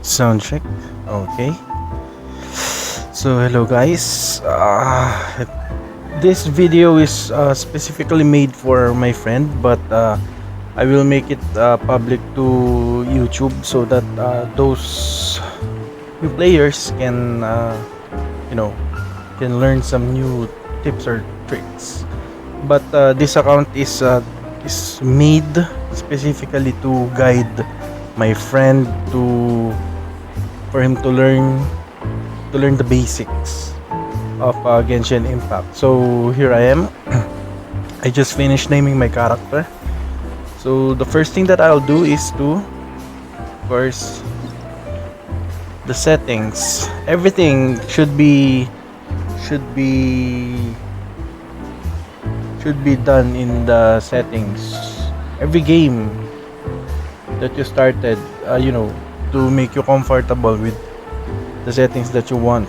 Sound check. Okay. So hello guys. This video is specifically made for my friend, but I will make it public to YouTube so that those new players can you know can learn some new tips or tricks. But this account is made specifically to guide my friend to for him to learn the basics of Genshin Impact. So here I am. I just finished naming my character. So the first thing that I'll do is to, of course, the settings. Everything should be should be done in the settings. Every game that you started, to make you comfortable with the settings that you want.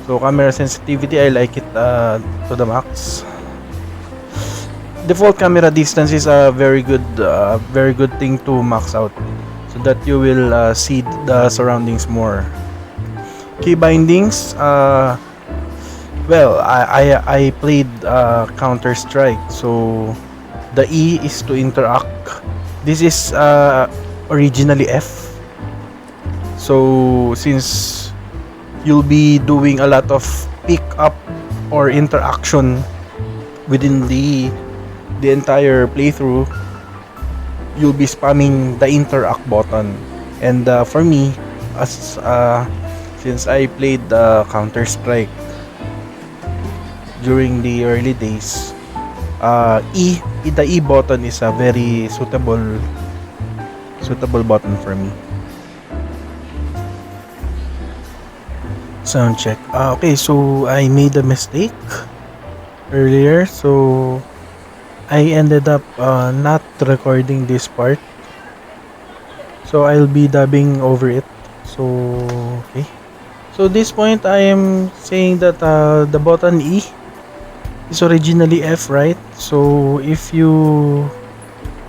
So camera sensitivity, I like it to the max. Default camera distance is a very good thing to max out, so that you will see the surroundings more. Key bindings, I played Counter Strike, so the E is to interact. This is originally F. So since you'll be doing a lot of pick up or interaction within the entire playthrough, you'll be spamming the interact button. And for me, as since I played Counter Strike during the early days, the E button is a very suitable button for me. Sound check. Okay, so I made a mistake earlier, so I ended up not recording this part. So I'll be dubbing over it. So okay. So this point I am saying that the button E is originally F, right? So if you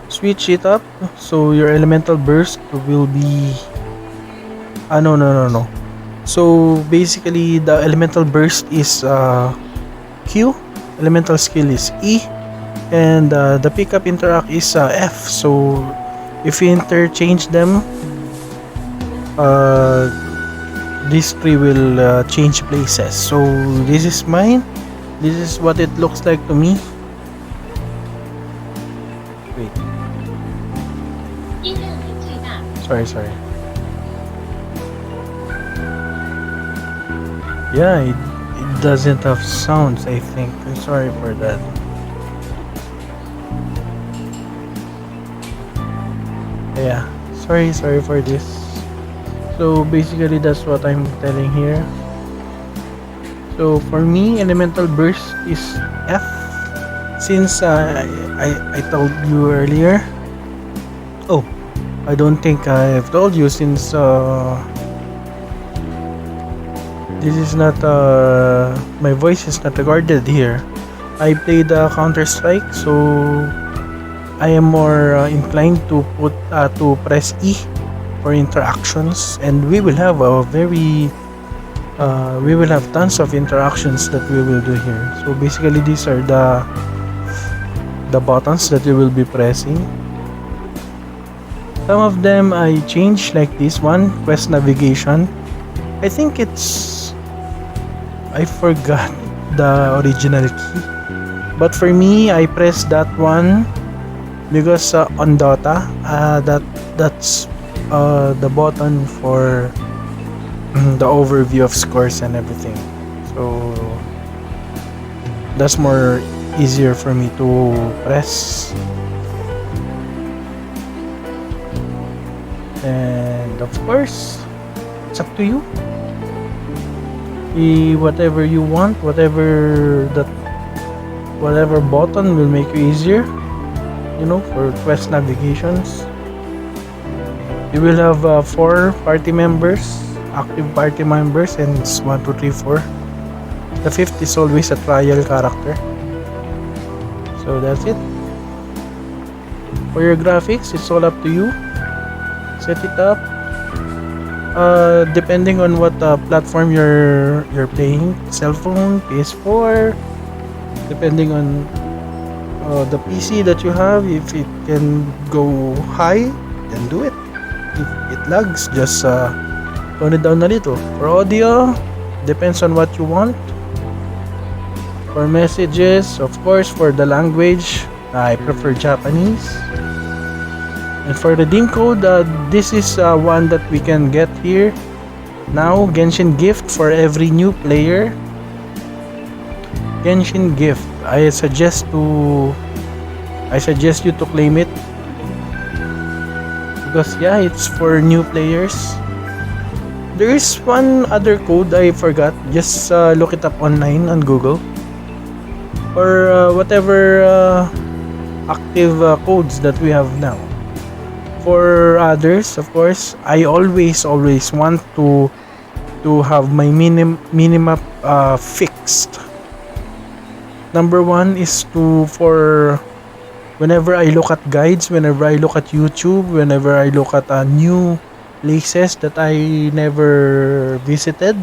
switch it up, so your elemental burst will be no. So basically the elemental burst is Q, elemental skill is E, and the pickup interact is F. So if you interchange them, these three will change places. So this is mine. This is what it looks like to me. Wait. Sorry. Yeah, it doesn't have sounds, I think. I'm sorry for that. Yeah, sorry for this. So basically that's what I'm telling here. So for me, elemental burst is F. Since I told you earlier. Oh, I don't think I've told you, since this is not my voice is not recorded here. I played Counter Strike, so I am more inclined to press E for interactions, and we will have tons of interactions that we will do here. So basically these are the buttons that you will be pressing. Some of them I changed, like this one, quest navigation. I think I forgot the original key, but for me I pressed that one because on Dota that's the button for the overview of scores and everything. So that's more easier for me to press. And of course, it's up to you. Whatever you want, whatever button will make you easier, for quest navigations. You will have 4 party members, active party members, and it's 1, 2, 3, 4. The 5th is always a trial character. So that's it. For your graphics, it's all up to you. Set it up. depending on what platform you're playing, cell phone, PS4, depending on the PC that you have. If it can go high, then do it. If it lags, just tone it down a little. For audio, depends on what you want. For messages, of course, for the language, I prefer Japanese. And for redeem code, this is one that we can get here. Now, Genshin gift for every new player. Genshin gift. I suggest you to claim it, because yeah, it's for new players. There is one other code I forgot. Just look it up online on Google, or whatever active codes that we have now. For others, of course, I always want to have my minima fixed. Number one is for whenever I look at guides, whenever I look at YouTube, whenever I look at new places that I never visited,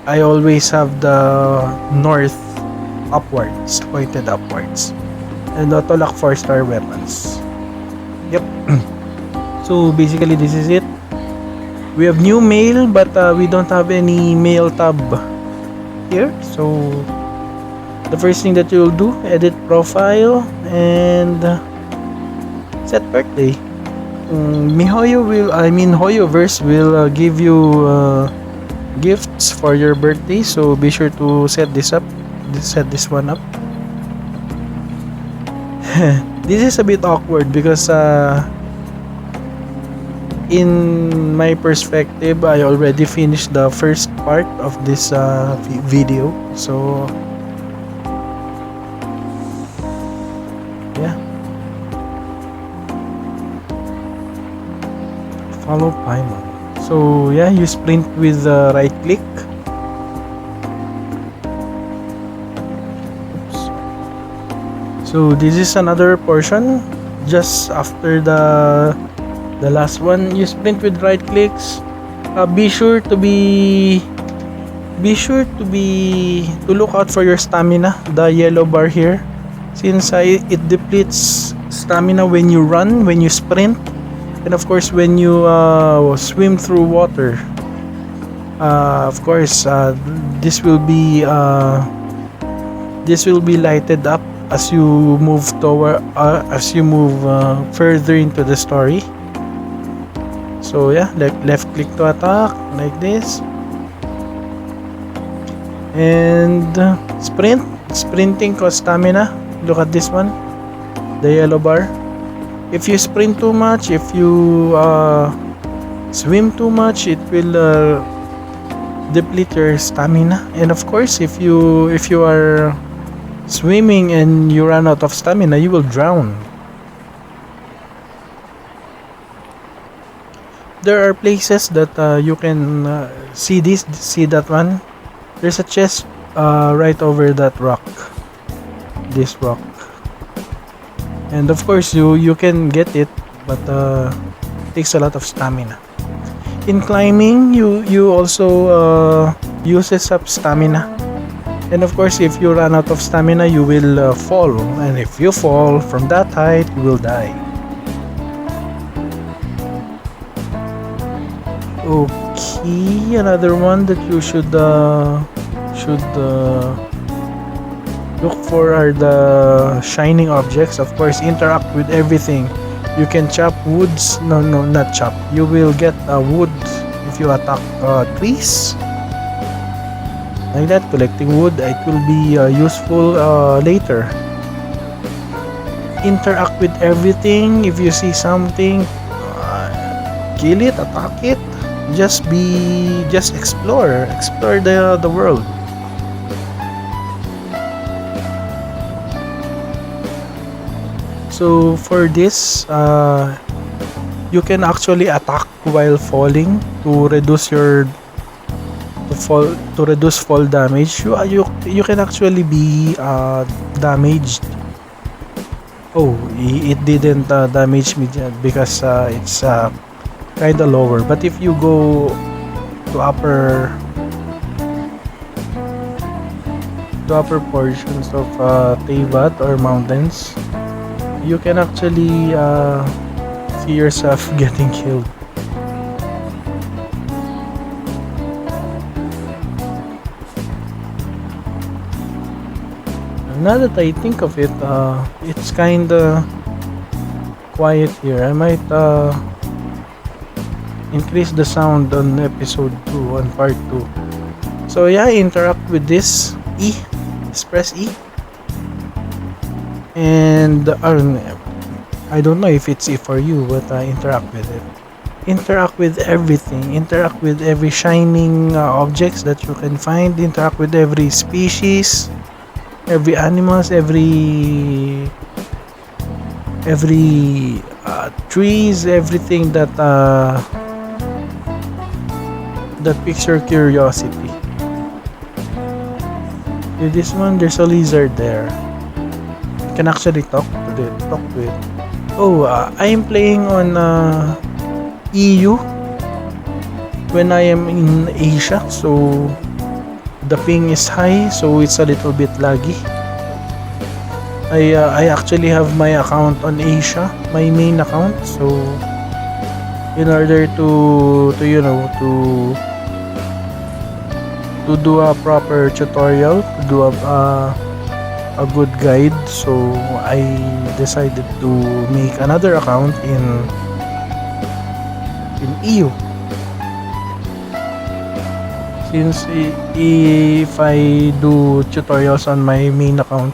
I always have the north upwards, pointed upwards, and auto lock 4-star weapons. Yep. So basically, this is it. We have new mail, but we don't have any mail tab here. So the first thing that you'll do, edit profile and set birthday. Hoyoverse will give you gifts for your birthday, so be sure to set this one up. This is a bit awkward because in my perspective, I already finished the first part of this video, so yeah. Follow Paimon. So yeah, you sprint with right click. Oops. So this is another portion just after the last one. You sprint with right clicks. Be sure to look out for your stamina, the yellow bar here, since it depletes stamina when you run, when you sprint, and of course when you swim through water. Of course, this will be lighted up as you move further into the story. So yeah, left click to attack like this, and sprinting costs stamina. Look at this one, the yellow bar. If you sprint too much, if you swim too much, it will deplete your stamina. And of course, if you are swimming and you run out of stamina, you will drown. There are places that you can see that one. There's a chest right over that rock, this rock, and of course you can get it, but it takes a lot of stamina. In climbing, you also uses up stamina, and of course if you run out of stamina, you will fall, and if you fall from that height, you will die. Okay, another one that you should look for are the shining objects. Of course, interact with everything. You can chop woods. No, not chop. You will get wood if you attack trees. Like that, collecting wood. It will be useful later. Interact with everything. If you see something, kill it, attack it. Just explore the world. So for this, you can actually attack while falling to reduce fall damage. You can actually be damaged. Oh, it didn't damage me because it's kind of lower. But if you go to upper portions of Teyvat or mountains, you can actually see yourself getting killed. Now that I think of it, it's kinda quiet here. I might increase the sound on episode 2, on part 2. So yeah, interact with this E. Just press E. And I don't know if it's E for you, but interact with it. Interact with everything. Interact with every shining objects that you can find. Interact with every species, every animals, every trees, everything that piques your curiosity. With this one, there's a lizard there. You can actually talk to it. Oh, I am playing on EU when I am in Asia, so the ping is high, so it's a little bit laggy. I actually have my account on Asia, my main account, so in order to do a proper tutorial, to do a good guide, so I decided to make another account in EU. Since if I do tutorials on my main account,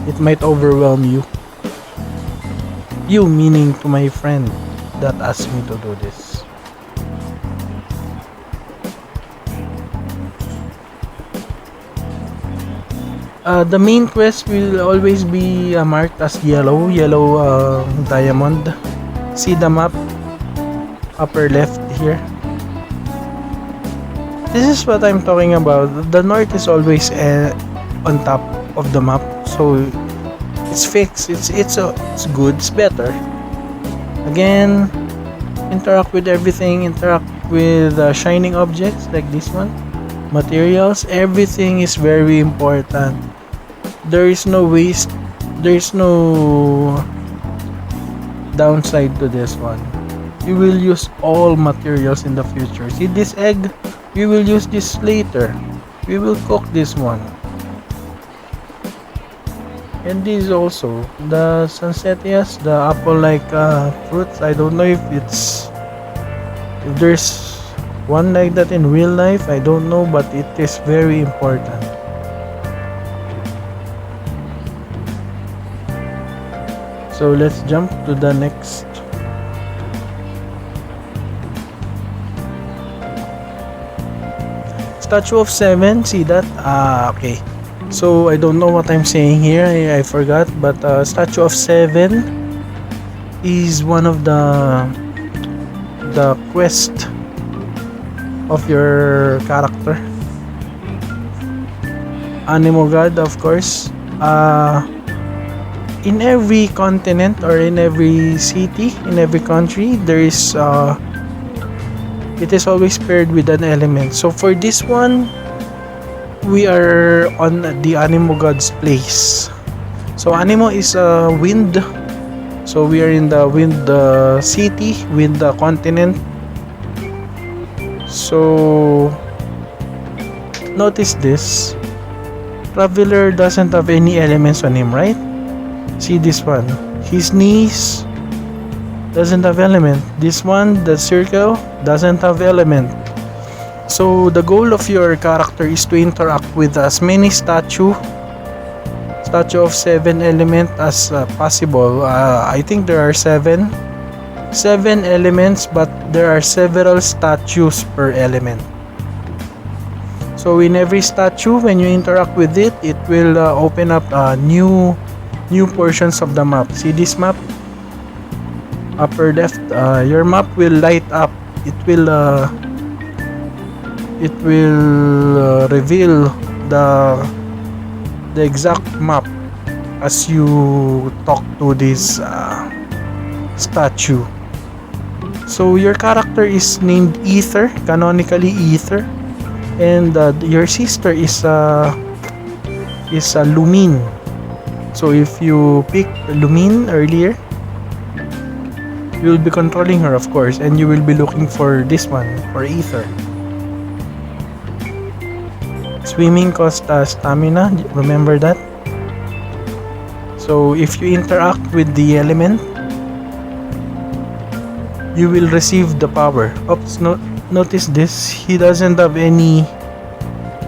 it might overwhelm you. You meaning to my friend that asked me to do this. The main quest will always be marked as yellow diamond. See the map, upper left here. This is what I'm talking about. The north is always on top of the map, so it's fixed. It's good. It's better. Again, interact with everything. Interact with shining objects like this one. Materials. Everything is very important. There is no waste. There is no downside to this one. You will use all materials in the future. See this egg? We will use this later. We will cook this one. And this also, the Sunsettias, the apple-like fruits. I don't know if there's one like that in real life. I don't know, but it is very important. So let's jump to the next. Statue of 7, see that? Okay. So I don't know what I'm saying here. I forgot, but Statue of 7 is one of the quest of your character. Anemo God, of course. In every continent or in every city, in every country, there is it is always paired with an element. So for this one, we are on the Anemo God's place. So Anemo is wind. So we are in the wind city, wind continent. So notice this. Traveler doesn't have any elements on him, right? See this one. His knees doesn't have element. This one, the circle, doesn't have element. So the goal of your character is to interact with as many statue of 7 element as possible. I think there are 7 elements, but there are several statues per element. So in every statue, when you interact with it, it will open up new portions of the map. See this map? Upper left, your map will light up. It will reveal the exact map as you talk to this statue. So your character is named Ether, canonically Ether, and your sister is Lumine. So if you pick Lumine earlier, you will be controlling her, of course, and you will be looking for this one, for Ether. Swimming costs stamina, remember that? So if you interact with the element, you will receive the power. Oops, notice this, he doesn't have any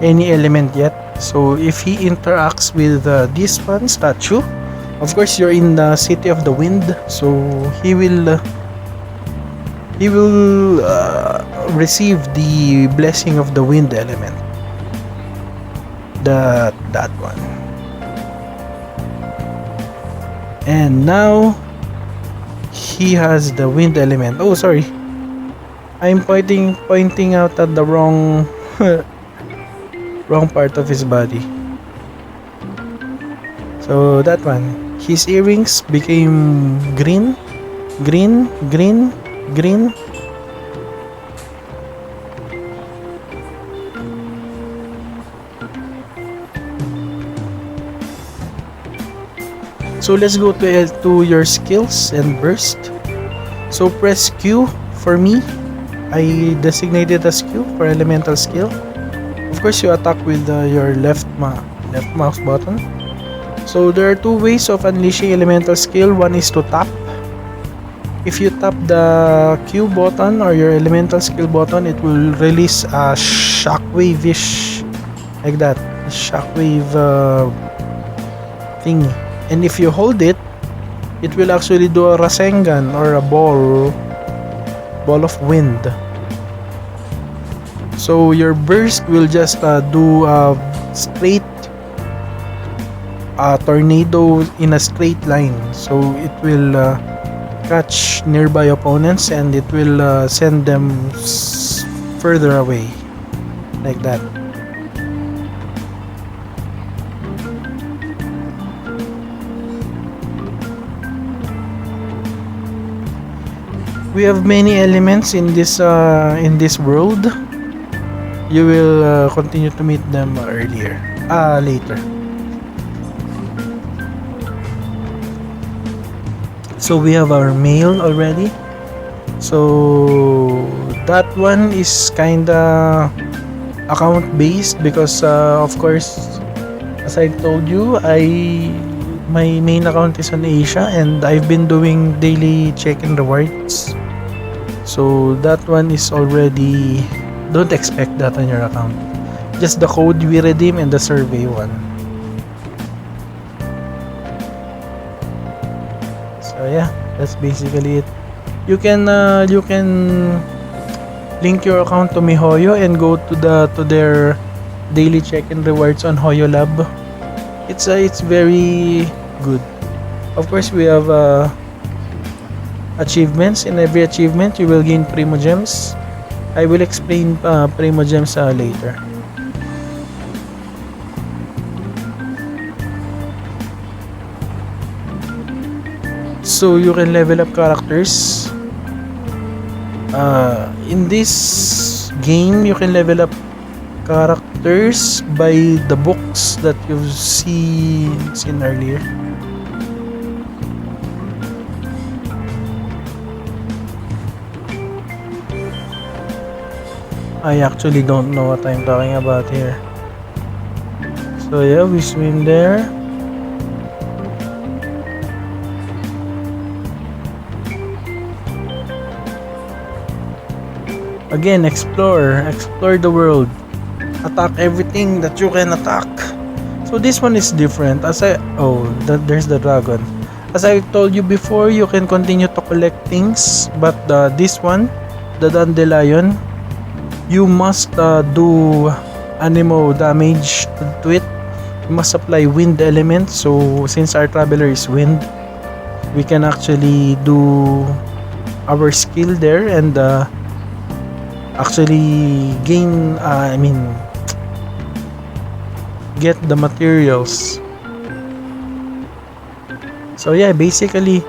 element yet. So if he interacts with this one statue, of course you're in the city of the wind, so he will receive the blessing of the wind element. That one. And now he has the wind element. Oh, sorry, I'm pointing out at the wrong wrong part of his body. So that one, his earrings became green, green, green, green. So let's go to your skills and burst. So press Q for me. I designated as Q for elemental skill. Of course, you attack with your left mouse button. So there are two ways of unleashing elemental skill. One is to tap. If you tap the Q button or your elemental skill button, it will release a shockwave-ish, like that, a shockwave thingy. And if you hold it, it will actually do a Rasengan, or a ball of wind. So your burst will just do a straight tornado in a straight line. So it will catch nearby opponents and it will send them further away, like that. We have many elements in this world. You will continue to meet them later. So we have our mail already. So that one is kinda account based because of course, as I told you, my main account is on Asia and I've been doing daily check-in rewards. So that one is already, don't expect that on your account. Just the code we redeem and the survey one. So yeah, that's basically it. You can link your account to MiHoYo and go to their daily check-in rewards on HoYo Lab. It's very good. Of course, we have achievements. In every achievement, you will gain Primo Gems. I will explain Primo Gems later. So you can level up characters. In this game, you can level up characters by the books that you've seen earlier. I actually don't know what I'm talking about here. So yeah, we swim there. Again, explore the world. Attack everything that you can attack. So this one is different. There's the dragon. As I told you before, you can continue to collect things, but this one, the dandelion, you must do anemo damage to it. You must apply wind element. So since our traveler is wind, we can actually do our skill there and actually gain get the materials. So yeah, basically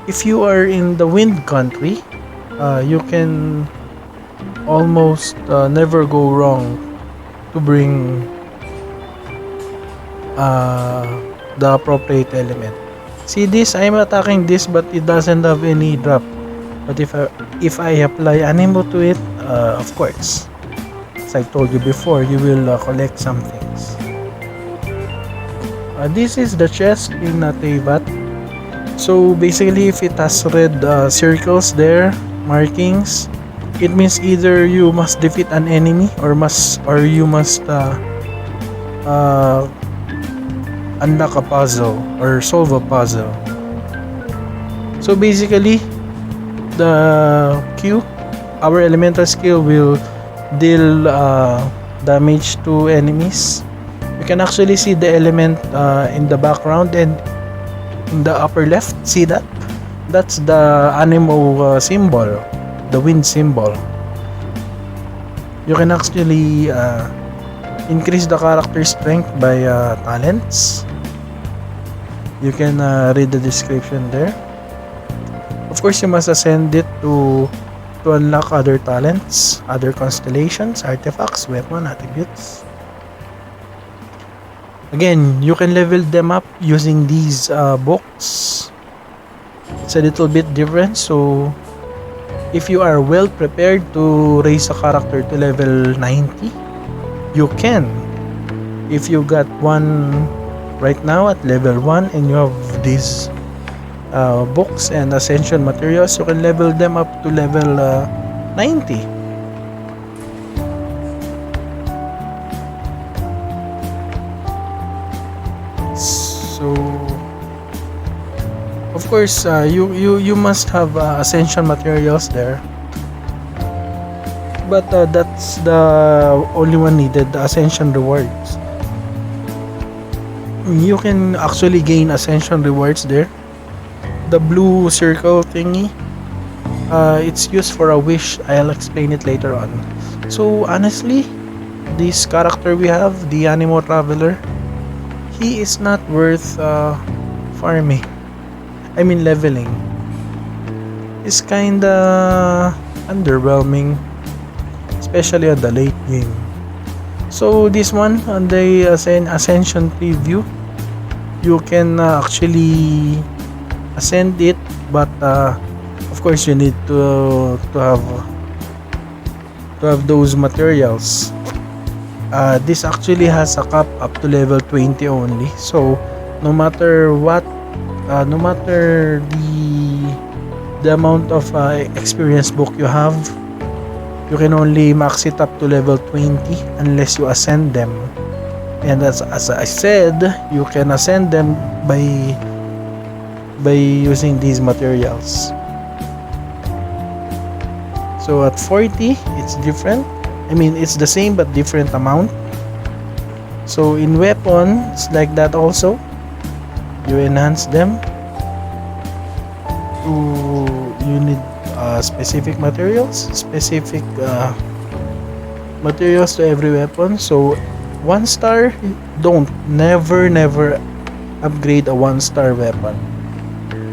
if you are in the wind country, you can almost never go wrong to bring uh, the appropriate element. See this, I'm attacking this but it doesn't have any drop. But if I apply Anemo to it, of course, as I told you before, you will collect some things. This is the chest in Teyvat. So basically, if it has red circles there, markings, it means either you must defeat an enemy or you must unlock a puzzle or solve a puzzle. So basically, the Q, our elemental skill, will deal damage to enemies. You can actually see the element in the background and in the upper left. See that? That's the Anemo symbol, the wind symbol. You can actually increase the character strength by talents. You can read the description there. Of course, you must ascend it to unlock other talents, other constellations, artifacts, weapon, attributes. Again, you can level them up using these books. It's a little bit different, so if you are well prepared to raise a character to level 90, you can. If you got one right now at level 1 and you have these books and ascension materials, you can level them up to level 90. So of course you must have ascension materials there, but that's the only one needed, the ascension rewards. You can actually gain ascension rewards there. The blue circle thingy, it's used for a wish. I'll explain it later on. So honestly, this character we have, the Anemo Traveler, he is not worth farming. I mean leveling. It's kinda underwhelming, especially at the late game. So this one on the Ascension preview, you can actually ascend it, but of course you need to have those materials. This actually has a cap up to level 20 only. So no matter what, no matter the amount of experience book you have, you can only max it up to level 20 unless you ascend them. And as I said, you can ascend them by using these materials. So at 40, it's different. I mean, it's the same but different amount. So in weapons, like that also, you enhance them. You need specific materials to every weapon. So 1 star, never upgrade a 1-star weapon.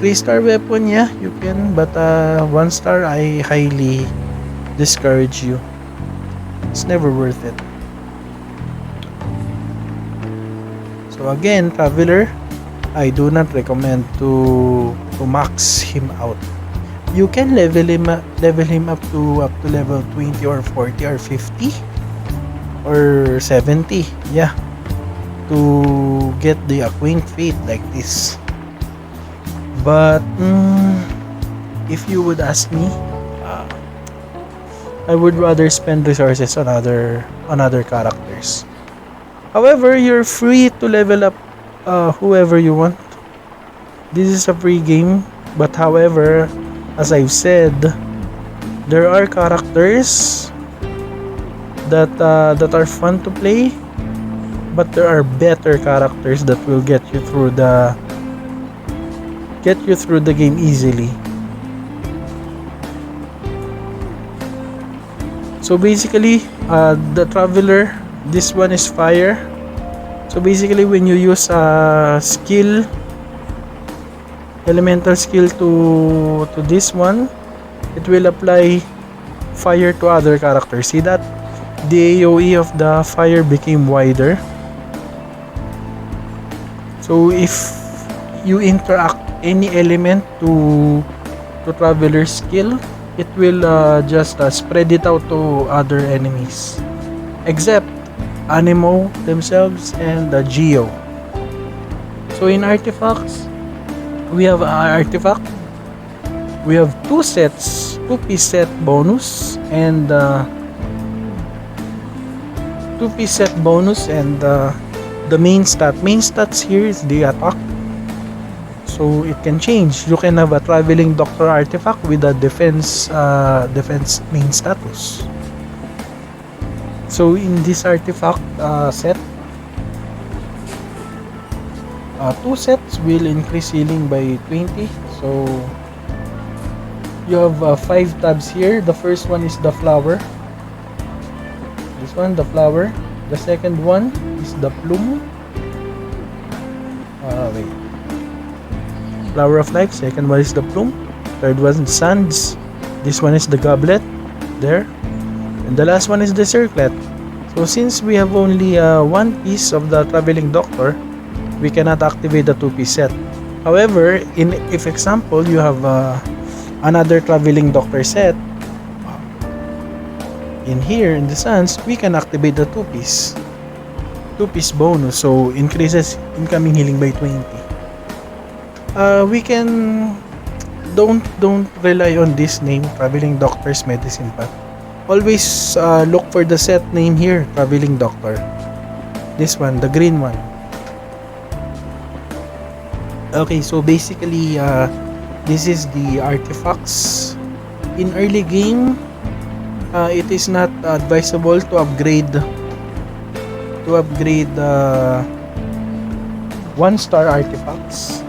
3-star weapon, yeah, you can, but 1 star, I highly discourage you. It's never worth it. So again, Traveler, I do not recommend to max him out. You can level him up to level 20 or 40 or 50 or 70, yeah, to get the Acquaint Fate like this. But if you would ask me, I would rather spend resources on other characters. However, you're free to level up whoever you want. This is a free game, but however, as I've said, there are characters that are fun to play, but there are better characters that will get you through the game easily. So basically, the Traveler, this one is fire. So basically, when you use a skill, elemental skill to this one, it will apply fire to other characters. See that? The AoE of the fire became wider. So if you interact any element to Traveler's skill, it will just spread it out to other enemies, except Anemo themselves and the Geo. So in artifacts, we have artifact. We have two sets, two-piece set bonus and two-piece set bonus and the main stat. Main stats here is the attack. So it can change. You can have a traveling doctor artifact with a defense main status. So in this artifact set, two sets will increase healing by 20. So you have 5 tabs here. The first one is the flower. This one, the flower. The second one is the plume. Wait. Flower of life. Second one is the plume. Third one is sands. This one is the goblet. There. And the last one is the circlet. So since we have only one piece of the traveling doctor, we cannot activate the two-piece set. However, if example you have another traveling doctor set, in here in the sands, we can activate the two-piece bonus, so increases incoming healing by 20. We can don't rely on this name, traveling doctor's medicine path. Always look for the set name here, traveling doctor. This one, the green one. Okay, so basically this is the artifacts. In early game, it is not advisable to upgrade 1-star artifacts.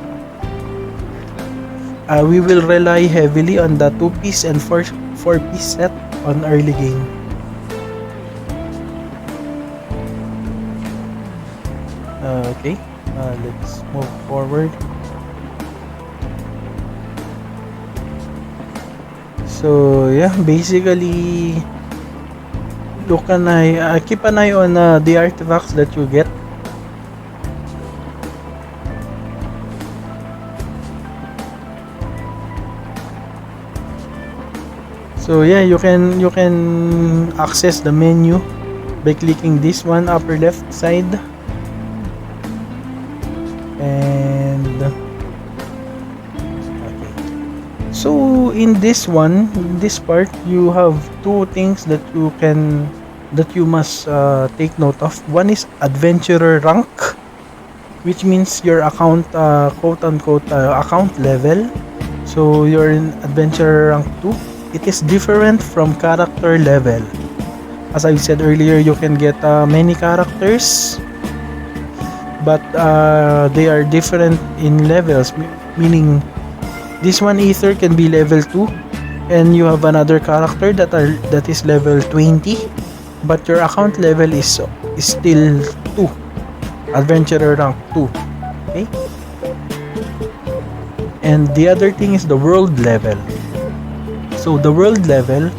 We will rely heavily on the 2-piece and 4-piece set on early game. Okay, let's move forward. So yeah, basically keep an eye on the artifacts that you get. So yeah, you can access the menu by clicking this one, upper left side. And okay. So in this part, you have two things that you must take note of. One is adventurer rank, which means your account quote unquote account level. So you're in adventurer rank 2. It is different from character level. As I said earlier, you can get many characters, but they are different in levels, meaning this one Ether can be level 2 and you have another character that is level 20, but your account level is still 2, adventurer rank 2. Okay, and the other thing is the world level. So the world level,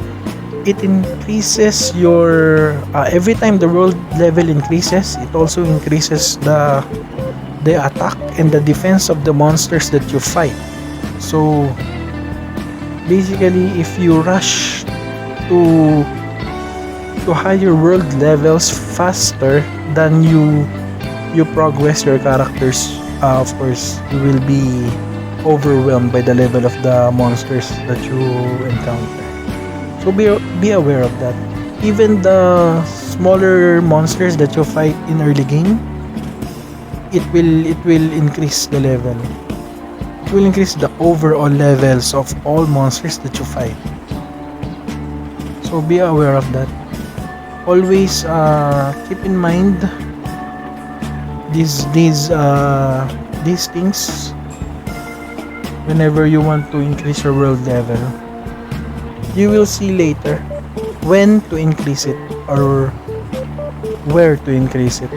it increases your every time the world level increases, it also increases the attack and the defense of the monsters that you fight. So basically, if you rush to higher world levels faster than you progress your characters, of course you will be overwhelmed by the level of the monsters that you encounter. So be aware of that. Even the smaller monsters that you fight in early game, it will increase the level. It will increase the overall levels of all monsters that you fight. So be aware of that. Always keep in mind these things whenever you want to increase your world level. You will see later when to increase it or where to increase it.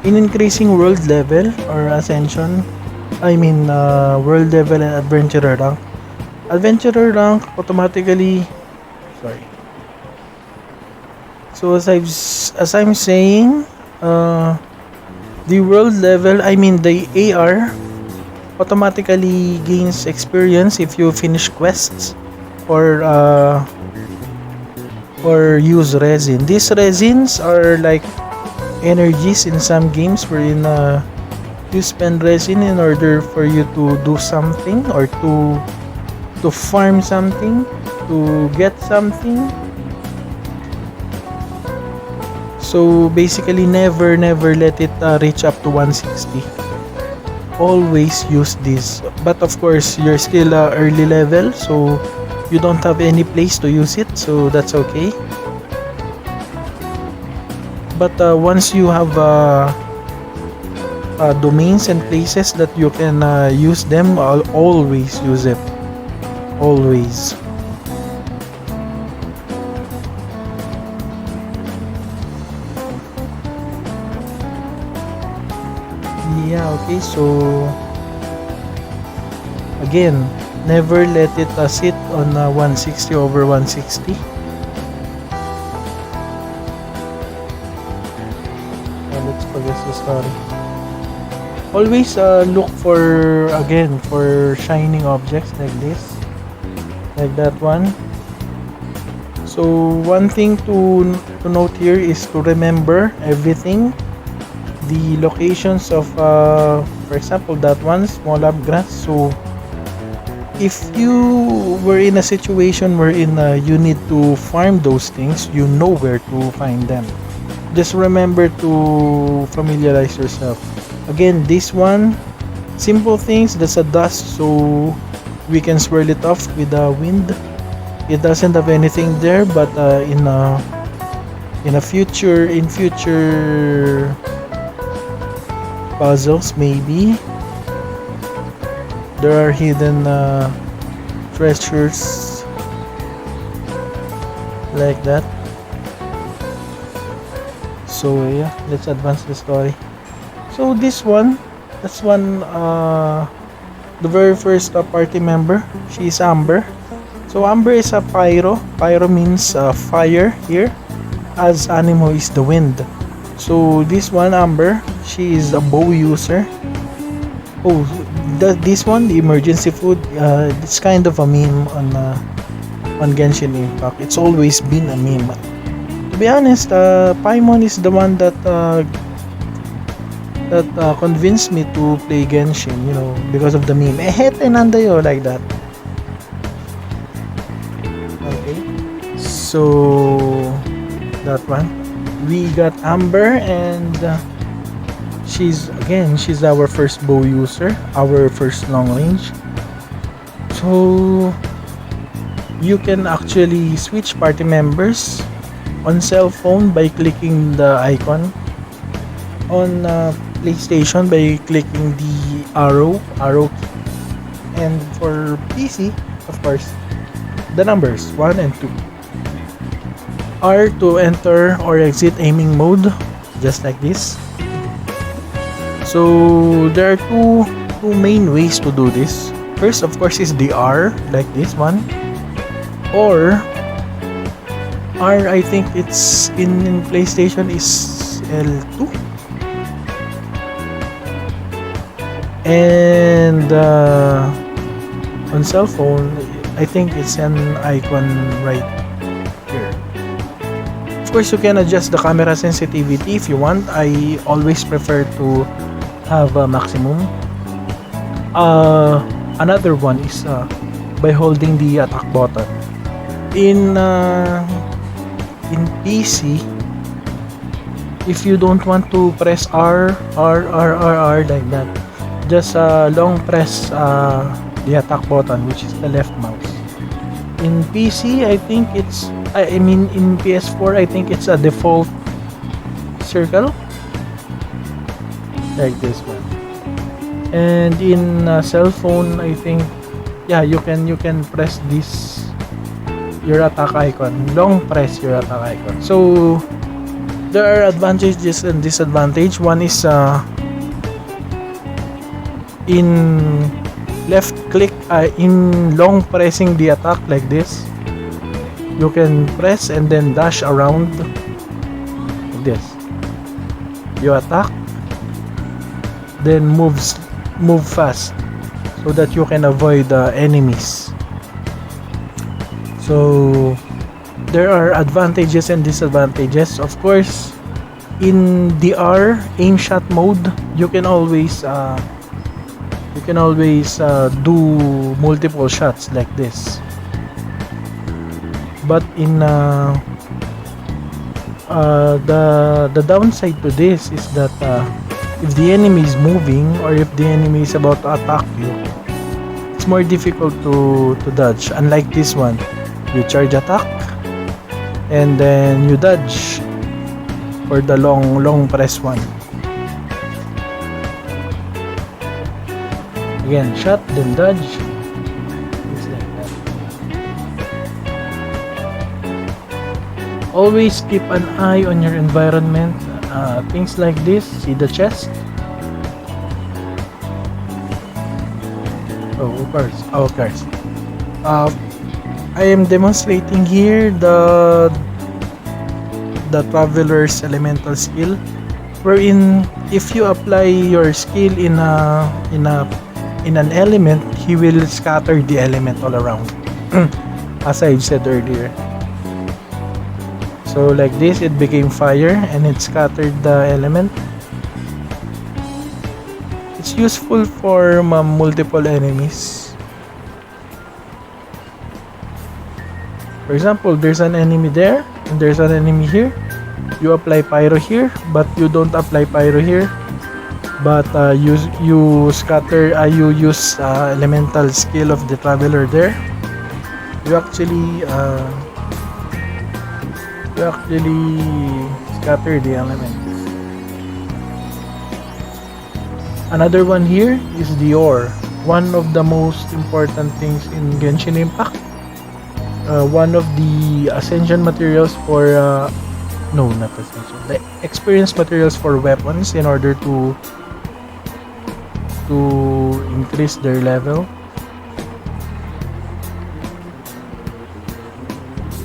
In increasing world level or ascension, world level and adventurer rank. Adventurer rank automatically, sorry. So as I'm saying, the world level, the AR automatically gains experience if you finish quests or use resin. These resins are like energies in some games wherein you spend resin in order for you to do something or to farm something, to get something. So basically, never let it reach up to 160. Always use this, but of course you're still early level, so you don't have any place to use it, so that's okay. But once you have domains and places that you can use them, I'll always use it, always. Yeah, okay, so again, never let it sit on 160 over 160. Let's progress the story. Always look for shining objects like this, like that one. So one thing to note here is to remember everything, the locations of for example that one, small up grass. So if you were in a situation wherein you need to farm those things, you know where to find them. Just remember to familiarize yourself. Again, this one, simple things, that's a dust, so we can swirl it off with the wind. It doesn't have anything there, but in future puzzles, maybe there are hidden treasures like that. So yeah, let's advance the story. So this one, that's one, the very first party member. She's Amber. So Amber is a pyro. Pyro means fire here, as Animo is the wind. So this one, Amber, she is a bow user. Oh, this one, the emergency food, it's kind of a meme on Genshin Impact. It's always been a meme. To be honest, Paimon is the one that convinced me to play Genshin, because of the meme. Ehete nandayo, like that. Okay. So that one. We got Amber, and she's our first bow user, our first long range. So you can actually switch party members on cell phone by clicking the icon, on PlayStation by clicking the arrow key, and for PC, of course, the numbers 1 and 2. R to enter or exit aiming mode, just like this. So there are two main ways to do this. First, of course, is the R, like this one, or R, I think it's in PlayStation is L2, and on cell phone, I think it's an icon right here. Of course, you can adjust the camera sensitivity if you want. I always prefer to have a maximum. Another one is by holding the attack button. In PC, if you don't want to press R like that, just long press the attack button, which is the left mouse. In PC, I think it's in PS4, I think it's a default circle, like this one. And in cell phone, I think, yeah, you can press this, your attack icon, long press your attack icon. So there are advantages and disadvantages. One is in left click, in long pressing the attack like this, you can press and then dash around like this. You attack, then move fast so that you can avoid enemies. So there are advantages and disadvantages. Of course, in DR aim shot mode, you can always do multiple shots like this. But in the downside to this is that if the enemy is moving or if the enemy is about to attack you, it's more difficult to dodge. Unlike this one, you charge attack and then you dodge for the long press one. Again, shot, then dodge. It's like that. Always keep an eye on your environment. Things like this. See the chest? Oh, of course. Oh, of course. I am demonstrating here the Traveler's elemental skill, wherein if you apply your skill in an element, he will scatter the element all around. As I said earlier. So like this, it became fire and it scattered the element. It's useful for multiple enemies. For example, there's an enemy there and there's an enemy here. You apply pyro here, but you don't apply pyro here. But you use elemental skill of the Traveler there. You actually scatter the element. Another one here is the ore. One of the most important things in Genshin Impact. One of the ascension materials for no, not ascension. The experience materials for weapons in order to increase their level.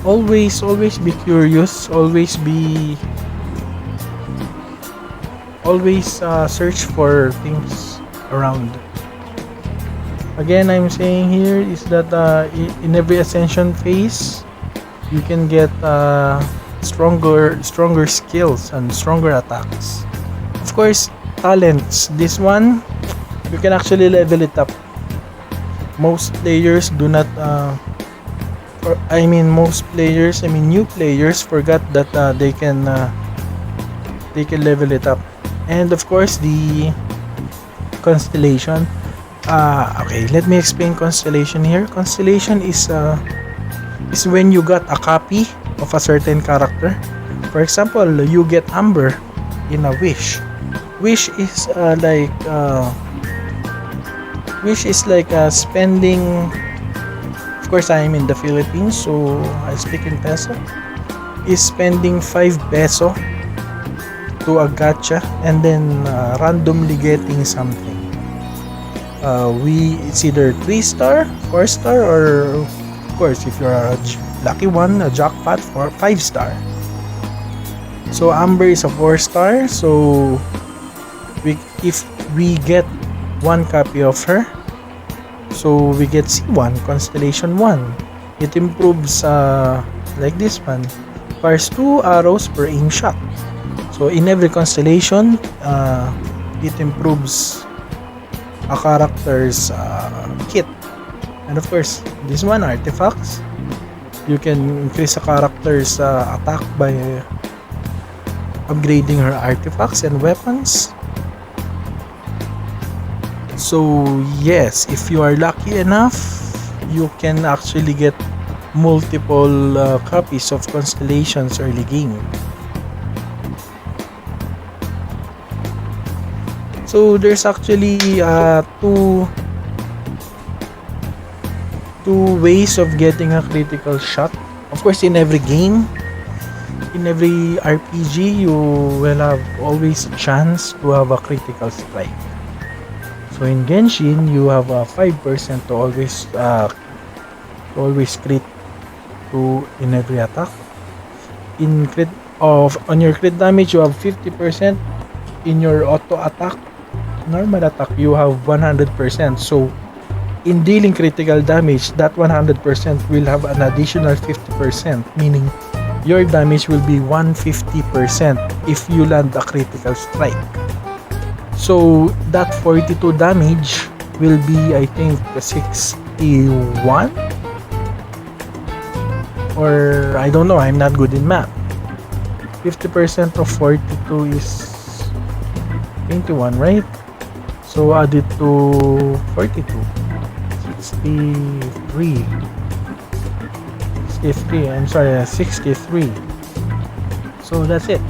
Always be curious. Always search for things around. Again, I'm saying here is that in every ascension phase, you can get stronger skills and stronger attacks. Of course, talents. This one, you can actually level it up. Most players do not. New players forgot that they can level it up. And of course, the constellation. Okay, let me explain constellation here. Constellation is when you got a copy of a certain character. For example, you get Amber in a wish. Wish is like spending. Of course, I am in the Philippines, so I speak in peso. Is spending 5 peso to a gacha and then randomly getting something. It's either 3-star, 4-star, or of course, if you're a lucky one, a jackpot for 5-star. So Amber is a 4-star. So if we get one copy of her, so we get C1, Constellation 1. It improves like this one. Fires 2 arrows per aim shot. So in every constellation, it improves a character's kit. And of course, this one, artifacts. You can increase a character's attack by upgrading her artifacts and weapons. So yes, if you are lucky enough, you can actually get multiple copies of Constellations early game. So there's actually two ways of getting a critical shot. Of course, in every game, in every RPG, you will have always a chance to have a critical strike. So in Genshin, you have 5% to always crit to in every attack. In crit of on your crit damage, you have 50%. In your auto attack, normal attack, you have 100%. So in dealing critical damage, that 100% will have an additional 50%, meaning your damage will be 150% if you land a critical strike. So that 42 damage will be, I think, 61, or I don't know, I'm not good in math. 50% of 42 is 21, right? So add it to 42, 63, I'm sorry, 63. So that's it.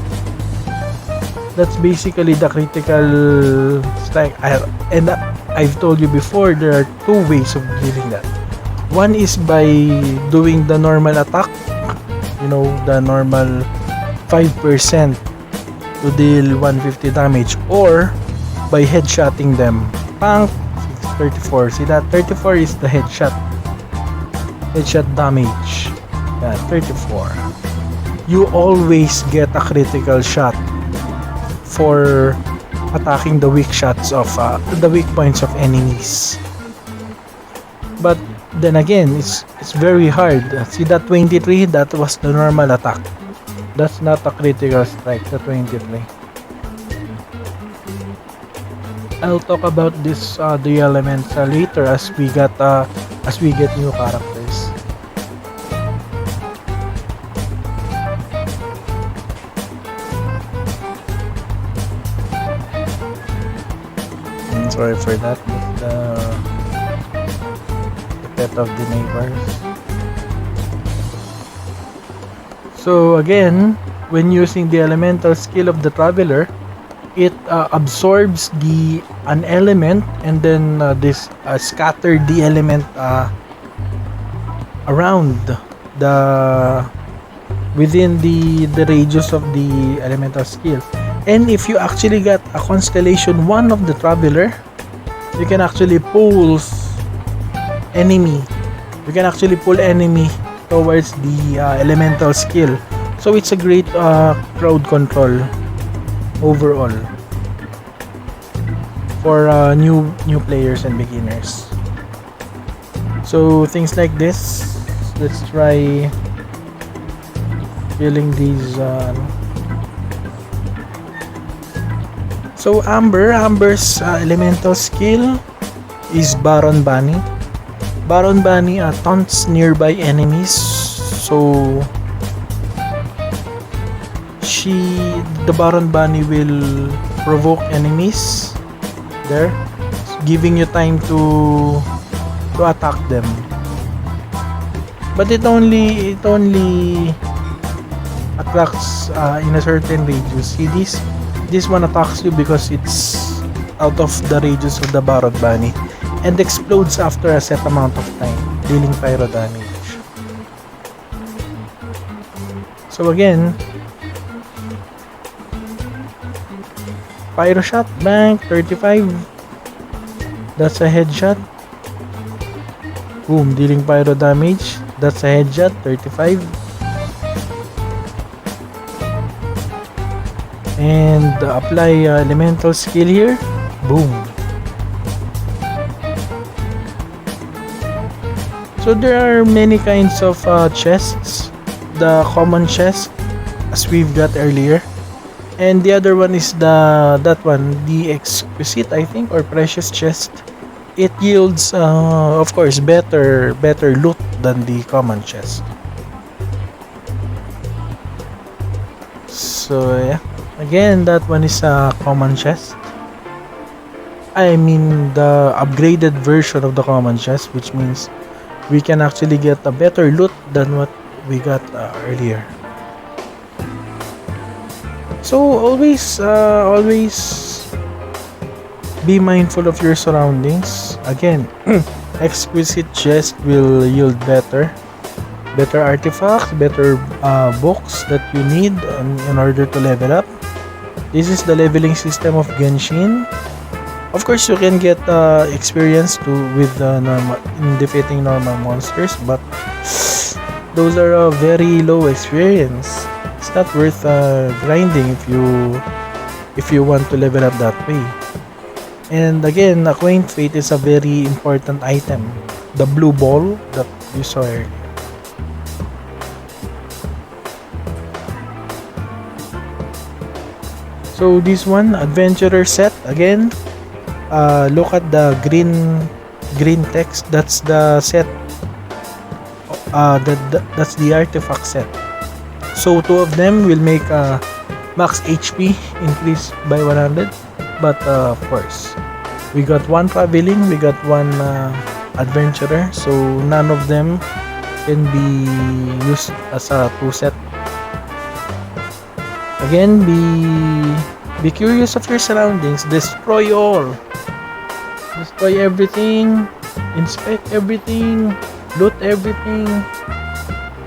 That's basically the critical strike. I've told you before, there are two ways of dealing that. One is by doing the normal attack, the normal 5% to deal 150 damage, or by headshotting them. Pang 34. See that? 34 is the headshot damage. Yeah, 34. You always get a critical shot for attacking the weak shots of the weak points of enemies. But then again, it's very hard. See that 23? That was the normal attack. That's not a critical strike, the 23. I'll talk about this the elements later as we get new characters. Sorry for that. The pet of the neighbors. So again, when using the elemental skill of the traveler, it absorbs an element and then scatter the element around within the radius of the elemental skill. And if you actually got a constellation 1 of the traveler, you can actually pull enemy towards the elemental skill. So it's a great crowd control overall for new players and beginners. So things like this, let's try killing these. So Amber's elemental skill is Baron Bunny. Baron Bunny taunts nearby enemies, so the Baron Bunny will provoke enemies there, giving you time to attack them. But it only attacks in a certain radius. See this one attacks you because it's out of the radius of the Baron Bunny and explodes after a set amount of time, dealing pyro damage. So again, pyro shot, bang, 35. That's a headshot. Boom, dealing pyro damage. That's a headshot, 35. And apply elemental skill here. Boom. So there are many kinds of chests. The common chest, as we've got earlier, and the other one is the exquisite, I think, or precious chest. It yields, of course, better loot than the common chest. So yeah, again, that one is a common chest. I mean the upgraded version of the common chest, which means we can actually get a better loot than what we got earlier. So always be mindful of your surroundings. Again, exquisite chest will yield better artifacts, better books that you need in order to level up. This is the leveling system of Genshin. Of course, you can get experience too with normal in defeating normal monsters, but those are a very low experience. It's not worth grinding if you want to level up that way. And again, Acquaint Fate is a very important item. The blue ball that you saw earlier. So this one, adventurer set again. Look at the green text. That's the set. That's the artifact set. So two of them will make max HP increase by 100. But of course, we got one traveling, we got one adventurer. So none of them can be used as a two set. Again, be curious of your surroundings. Destroy all. Destroy everything. Inspect everything. Loot everything.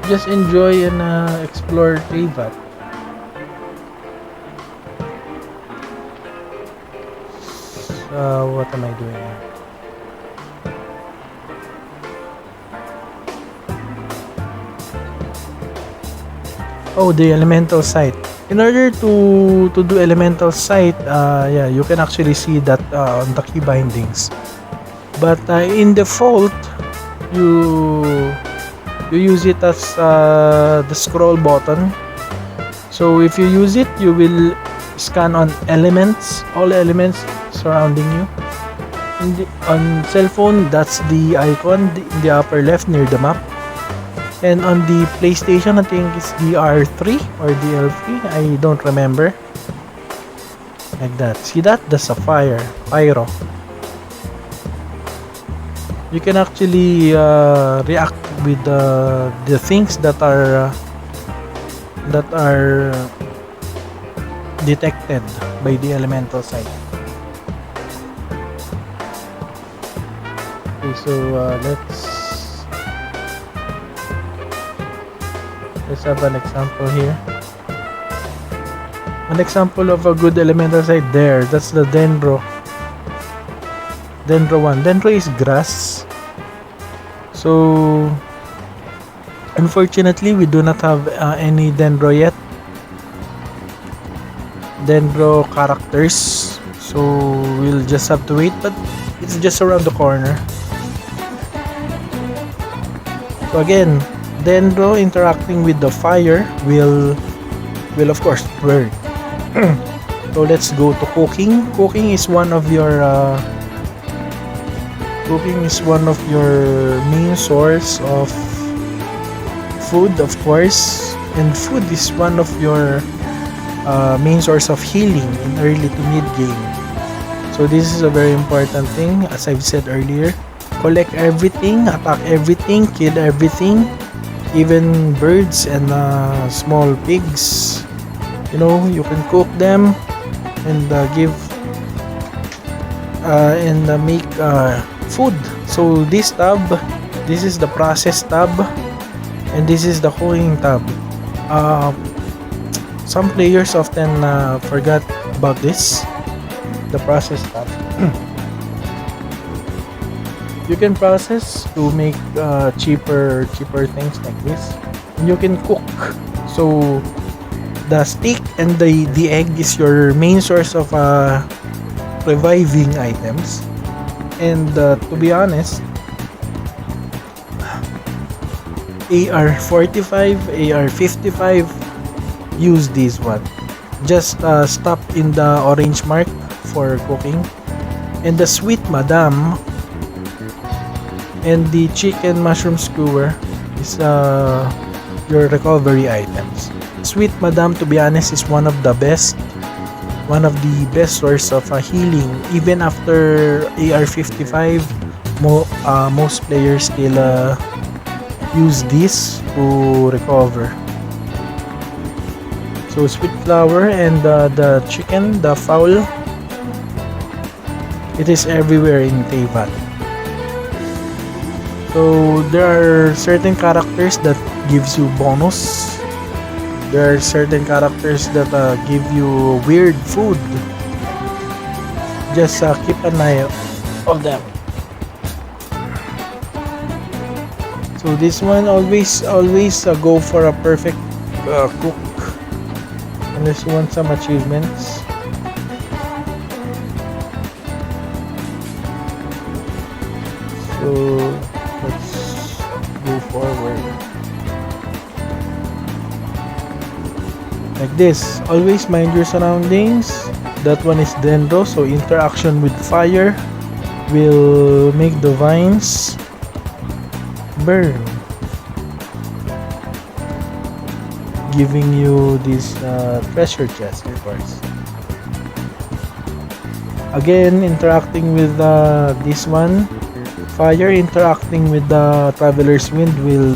Just enjoy and explore Teyvat. What am I doing here? Oh, the elemental site. In order to do elemental site, yeah, you can actually see that on the key bindings. But in default, you use it as the scroll button. So if you use it, you will scan on elements, all elements surrounding you. On cell phone, that's the icon in the upper left near the map. And on the PlayStation, I think it's the R3 or the L3. I don't remember. Like that. See that? That's a pyro. You can actually react with the things that are detected by the elemental site. Okay, so let's have an example here. An example of a good elemental site there. That's the Dendro. Dendro 1. Dendro is grass. So unfortunately, we do not have any Dendro yet. Dendro characters. So we'll just have to wait, but it's just around the corner. So again, Dendro interacting with the fire will of course burn. So let's go to cooking. Cooking is one of your main source of food, of course, and food is one of your main source of healing in early to mid game. So this is a very important thing, as I've said earlier. Collect everything, attack everything, kill everything, even birds and small pigs. You know, you can cook them and give and make food. So this tab, this is the process tab, and this is the cooking tab. Some players often forgot about this, the process tab. You can process to make cheaper things like this, and you can cook. So the steak and the egg is your main source of reviving items. And to be honest, AR-45, AR-55, use this one. Just stop in the orange mark for cooking. And the sweet madam and the chicken mushroom skewer is your recovery items. Sweet madam, to be honest, is one of the best source of healing. Even after AR-55, most players still use this to recover. So sweet flower and the chicken, the fowl, it is everywhere in Teyvat. So there are certain characters that gives you bonus. There are certain characters that give you weird food. Just keep an eye on them. So this one always go for a perfect cook unless you want some achievements. So let's go forward. Like this. Always mind your surroundings. That one is dendro, so interaction with fire will make the vines burn, giving you this treasure chest, of course. Again, interacting with this one, fire interacting with the traveler's wind will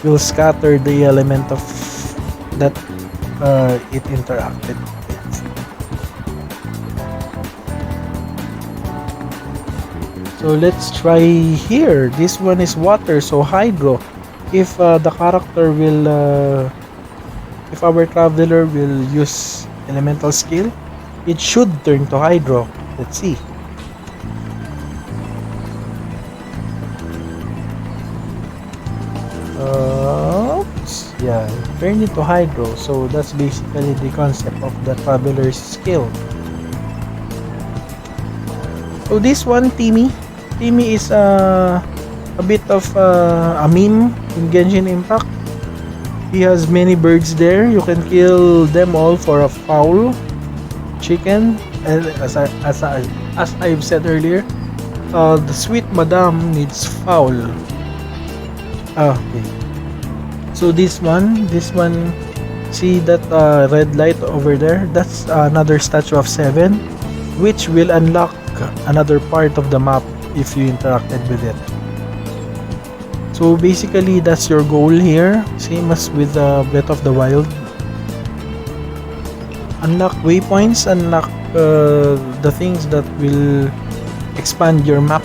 will scatter the element of that it interacted with. So let's try here. This one is water, so hydro. If the character will if our traveler will use elemental skill, it should turn to hydro. Let's see. Yeah, turn it to hydro. So that's basically the concept of the traveler's skill. So this one, Timmy is a bit of a meme in Genshin Impact. He has many birds there. You can kill them all for a fowl, chicken, and as I've said earlier, the sweet madam needs fowl. Okay. So this one, see that red light over there? That's another statue of 7, which will unlock another part of the map if you interacted with it. So basically, that's your goal here, same as with Breath of the Wild. Unlock waypoints, unlock the things that will expand your map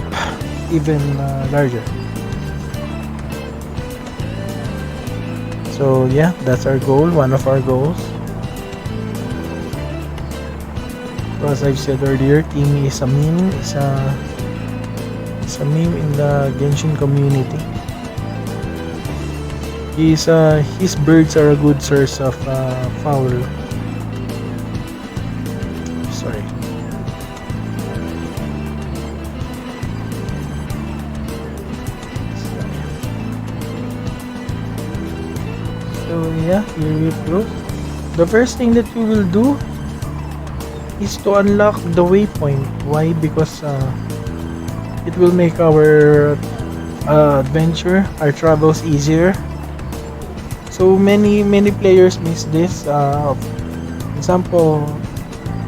even larger. So yeah, that's our goal, one of our goals. So as I've said earlier, Timmy is a meme, is a meme in the Genshin community. His birds are a good source of fowl. Sorry. So yeah, here we go. The first thing that you will do is to unlock the waypoint. Why? Because it will make our adventure, our travels easier. So many players miss this. Example,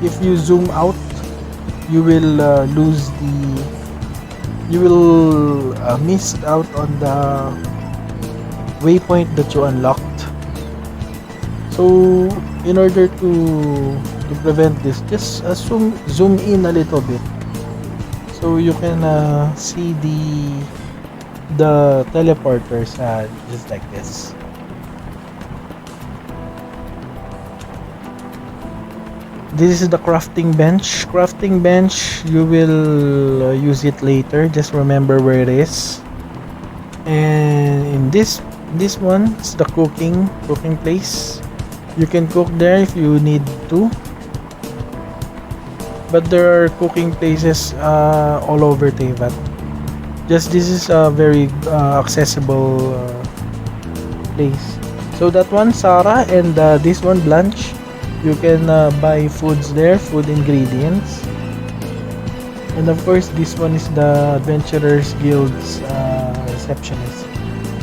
if you zoom out, you will miss out on the waypoint that you unlocked. So in order to prevent this, just zoom in a little bit so you can see the teleporters just like this. This is the crafting bench. Crafting bench, you will use it later. Just remember where it is. And in this one, it's the cooking place. You can cook there if you need to. But there are cooking places all over Teyvat. Just this is a very accessible place. So that one, Sarah, and this one, Blanche. You can buy foods there, food ingredients. And of course, this one is the Adventurers Guild's receptionist.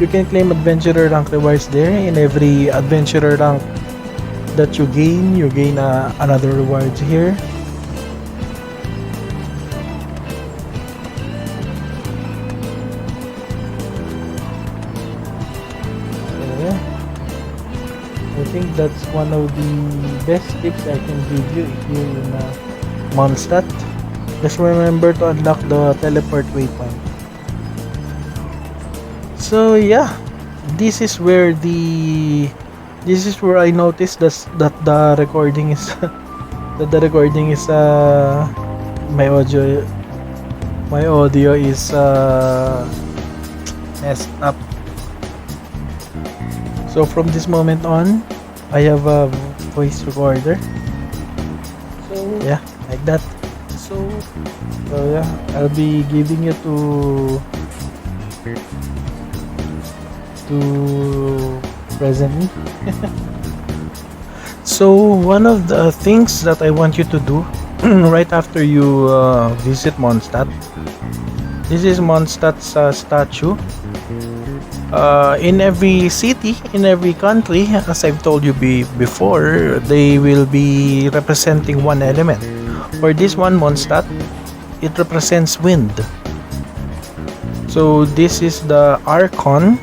You can claim adventurer rank rewards there. In every adventurer rank that you gain another rewards here. So yeah, I think that's one of the best tips I can give you if you're in Mondstadt. Just remember to unlock the teleport waypoint. So yeah, this is where I noticed that the recording is the recording is my audio my audio is messed up. So from this moment on, I have a voice recorder. So yeah, like that. So yeah, I'll be giving it to presently. So one of the things that I want you to do right after you visit Mondstadt. This is Mondstadt's statue. In every city, in every country, as I've told you before, they will be representing one element. For this one, Mondstadt, it represents wind. So this is the Archon.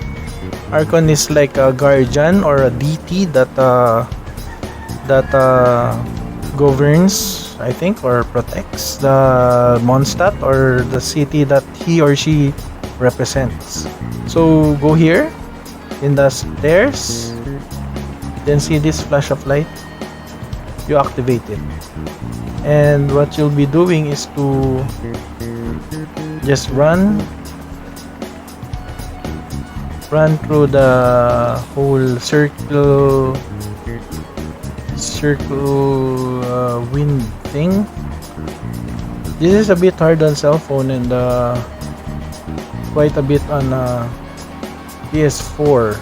Archon is like a guardian or a deity that governs, I think, or protects the Mondstadt or the city that he or she represents. So go here in the stairs, then see this flash of light, you activate it, and what you'll be doing is to just run through the whole circle wind thing. This is a bit hard on cell phone and quite a bit on PS4,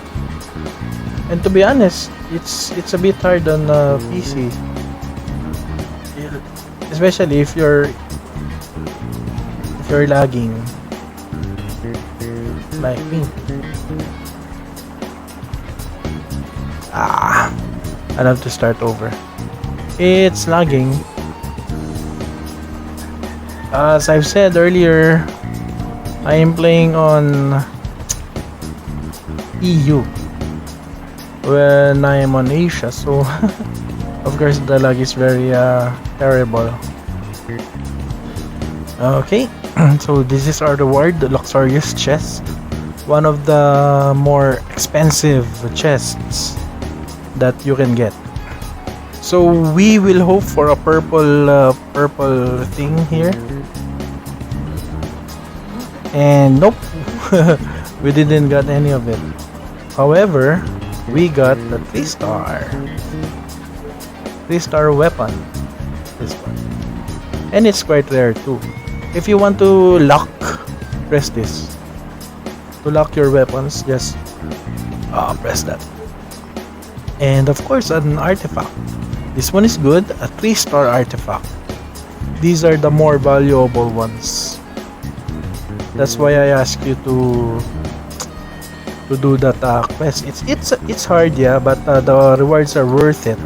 and to be honest, it's a bit hard on PC, especially if you're lagging like me. I'll have to start over. It's lagging. As I've said earlier, I am playing on EU when I am on Asia, so of course the lag is very terrible. Okay, so this is our reward, the luxurious chest, one of the more expensive chests that you can get. So we will hope for a purple thing here, and nope. We didn't get any of it. However, we got the 3-star weapon, this one, and it's quite rare too. If you want to lock, press this to lock your weapons. Just press that. And of course, an artifact. This one is good, a 3-star artifact. These are the more valuable ones. That's why I ask you to do that quest. It's hard, yeah, but the rewards are worth it,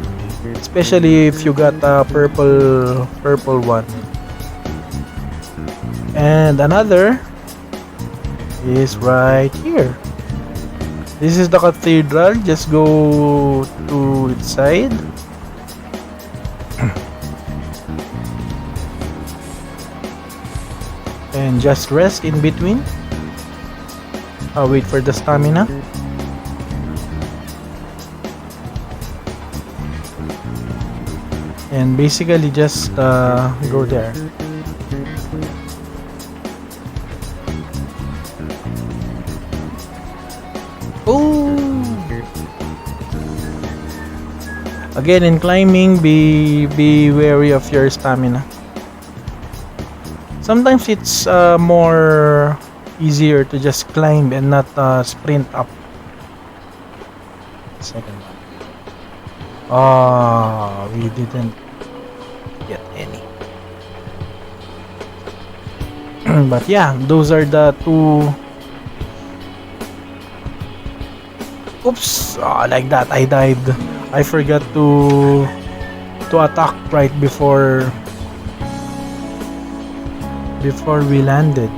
especially if you got a purple one. And another is right here. This is the cathedral. Just go to its side. And just rest in between. I'll wait for the stamina. And basically just go there. Again, in climbing, be wary of your stamina. Sometimes it's more easier to just climb and not sprint up. Second one. We didn't get any. But yeah, those are the two. Oops! Like that, I dived. I forgot to attack right before we landed.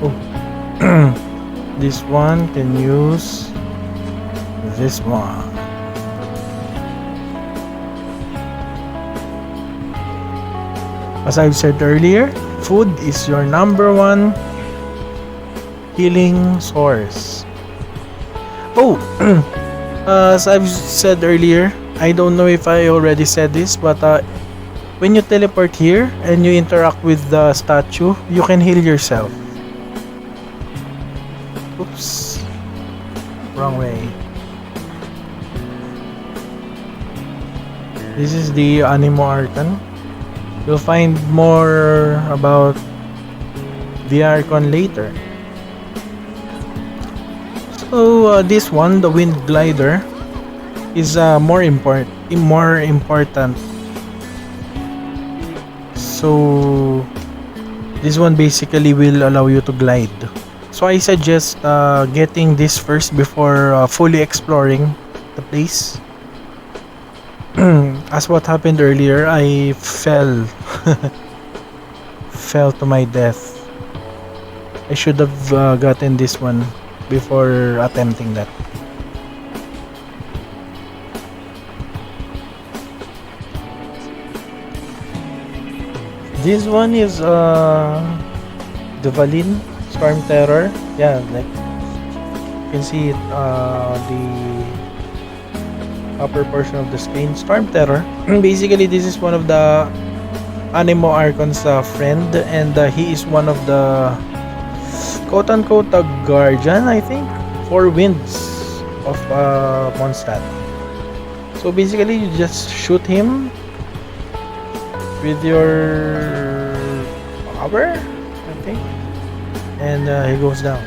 Oh, this one can use this one. As I've said earlier, food is your number one healing source. Oh, as I've said earlier, I don't know if I already said this, but when you teleport here and you interact with the statue, you can heal yourself. Oops. Wrong way. This is the Anemo Archon. You'll find more about the Archon later. So this one, the Wind Glider, is more important. So this one basically will allow you to glide. So I suggest getting this first before fully exploring the place. As what happened earlier, I fell fell to my death. I should have gotten this one before attempting that. This one is the Valin Storm Terror. Yeah, like you can see it the upper portion of the screen. Storm Terror. Basically, this is one of the Anemo Archon's friend, and he is one of the quote-unquote guardian, I think, for winds of Mondstadt. So basically, you just shoot him with your power, I think, and he goes down.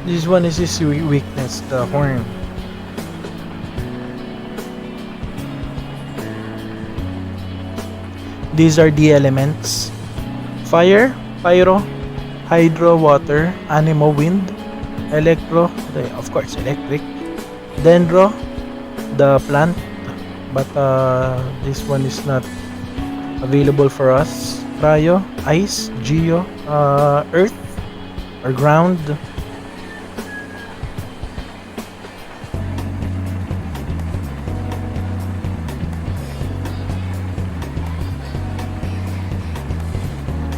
This one is his weakness, the horn. These are the elements: fire, pyro, hydro, water, anemo, wind, electro, of course electric, dendro, the plant, but this one is not available for us, cryo, ice, geo, earth or ground.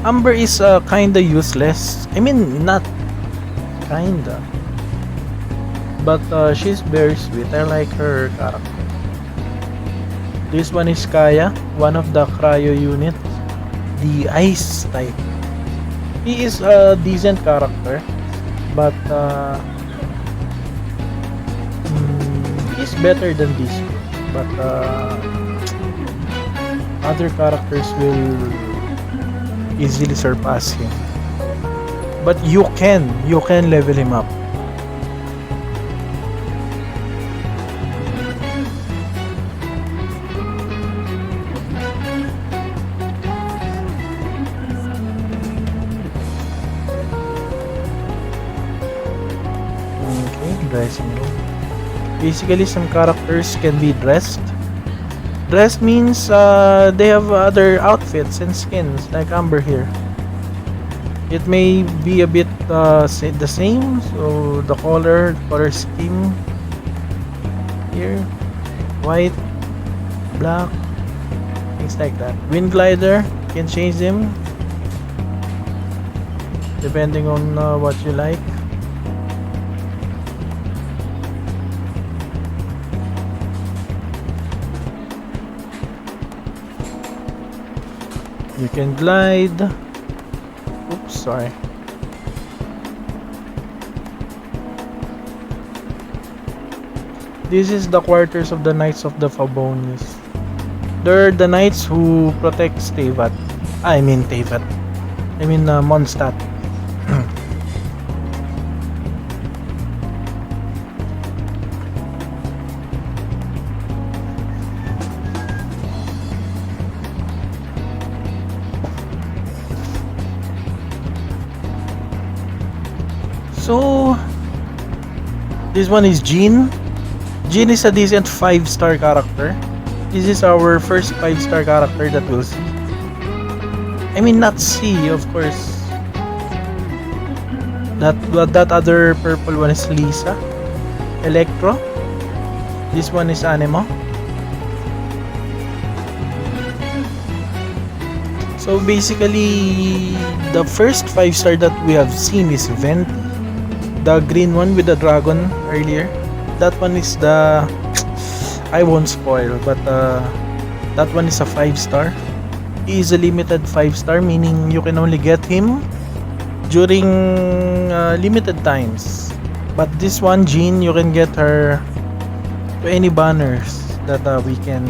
Amber is kinda useless. I mean, not kinda, but she's very sweet. I like her character. This one is Kaya, one of the cryo unit, the ice type. He is a decent character, but he's better than this one. But other characters will easily surpass him. But you can level him up. Okay, dressing room. Basically, some characters can be dressed. Dressed means they have other outfits and skins, like Amber here. It may be a bit the same, so the color scheme here, white, black, things like that. Wind Glider, you can change them depending on what you like. You can glide. Oops, sorry. This is the quarters of the Knights of the Favonius. They're the knights who protect Teyvat. I mean Teyvat. I mean Mondstadt. So this one is Jean. Jean is a decent 5-star character. This is our first 5-star character that we'll see. I mean, not see, of course. That other purple one is Lisa. Electro. This one is Anemo. So basically, the first 5-star that we have seen is Venti. the green one with the dragon earlier. That one is the, I won't spoil, but that one is a 5-star. He is a limited 5-star, meaning you can only get him during limited times. But this one, Jean, you can get her to any banners that we can,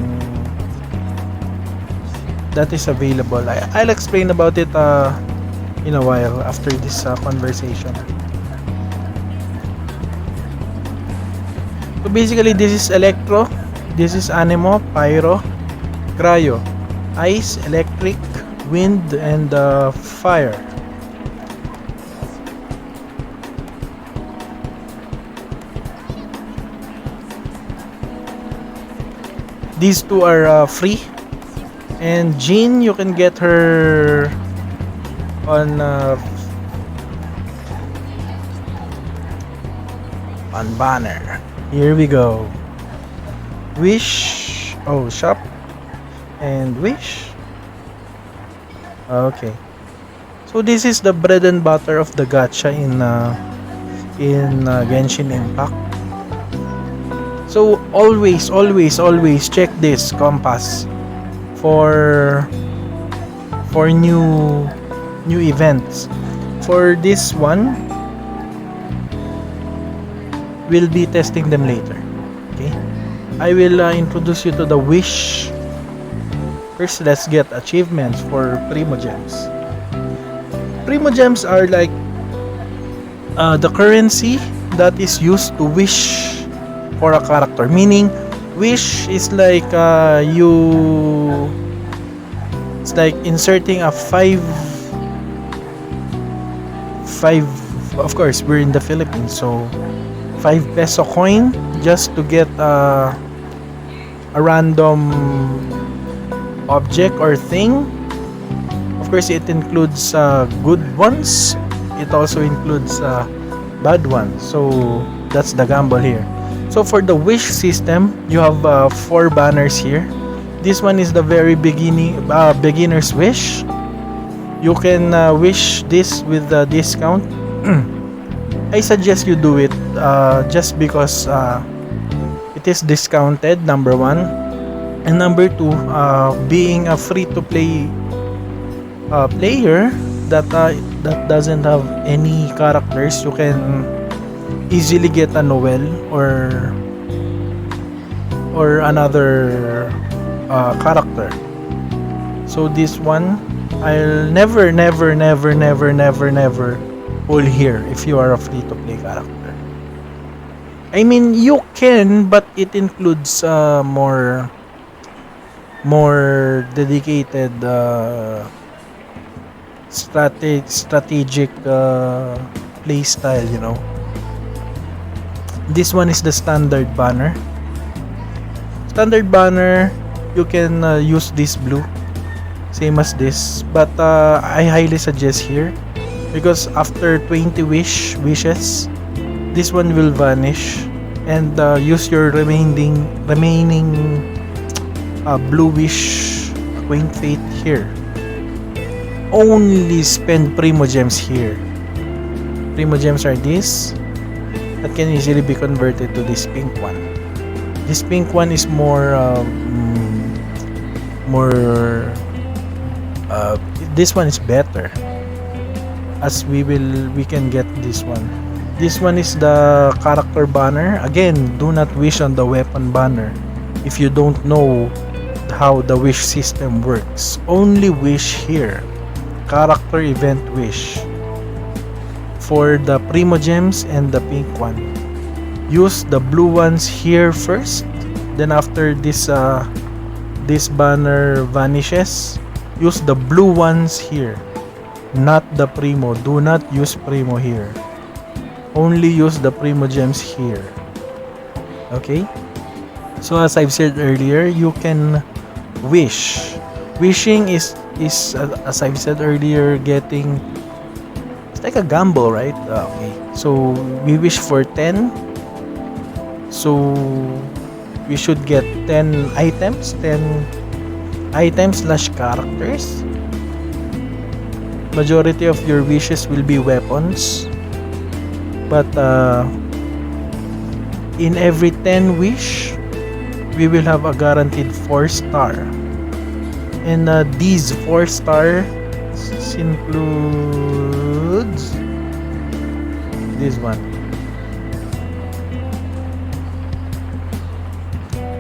that is available. I'll explain about it in a while after this conversation. So basically, this is Electro, this is Anemo, Pyro, Cryo, Ice, Electric, Wind, and Fire. These two are free. And Jean, you can get her on banner. Here we go. Wish. Oh, shop. And wish. Okay. So this is the bread and butter of the gacha in Genshin Impact. So always check this compass for new events. For this one, we'll be testing them later. Okay, I will introduce you to the wish. First, let's get achievements for Primogems. Primogems are like the currency that is used to wish for a character. Meaning, wish is like it's like inserting a 5, of course we're in the Philippines, so 5 peso coin just to get a random object or thing. Of course, it includes good ones, it also includes bad ones, so that's the gamble here. So for the wish system, you have 4 banners here. This one is the very beginner's wish. You can wish this with the discount. I suggest you do it just because it is discounted, number 1. And number 2, being a free-to-play player that doesn't have any characters, you can easily get a Noel or another character. So this one, I'll never pull here if you are a free-to-play character. I mean, you can, but it includes more dedicated strategic play style, you know. This one is the standard banner. Standard banner, you can use this blue, same as this, but I highly suggest here because after 20 wishes, this one will vanish, and use your remaining blue wish Quaint Fate here. Only spend Primogems here. Primogems are these that can easily be converted to this pink one. This pink one is this one is better, as we can get this one. This one is the character banner. Again, do not wish on the weapon banner if you don't know how the wish system works. Only wish here, character event wish. For the Primogems and the pink one, use the blue ones here first, then after this banner vanishes, use the blue ones here, not the Primo. Do not use Primo here, only use the Primogems here. Okay, so as I've said earlier, you can wish. Wishing is as I've said earlier, getting, it's like a gamble, right? Okay, so we wish for 10, so we should get 10 items / characters. Majority of your wishes will be weapons. but in every 10 wish we will have a guaranteed 4-star, and these 4-star includes this one.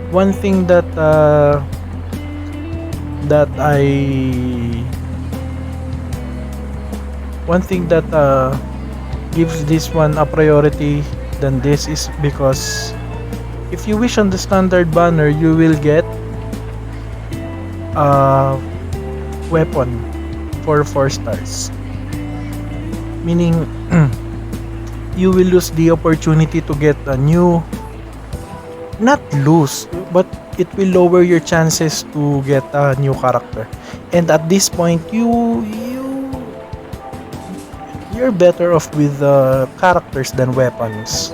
One thing that that I one thing that gives this one a priority than this is because if you wish on the standard banner, you will get a weapon for 4 stars, meaning you will lose the opportunity to get a new, not lose, but it will lower your chances to get a new character. And at this point, you're better off with characters than weapons.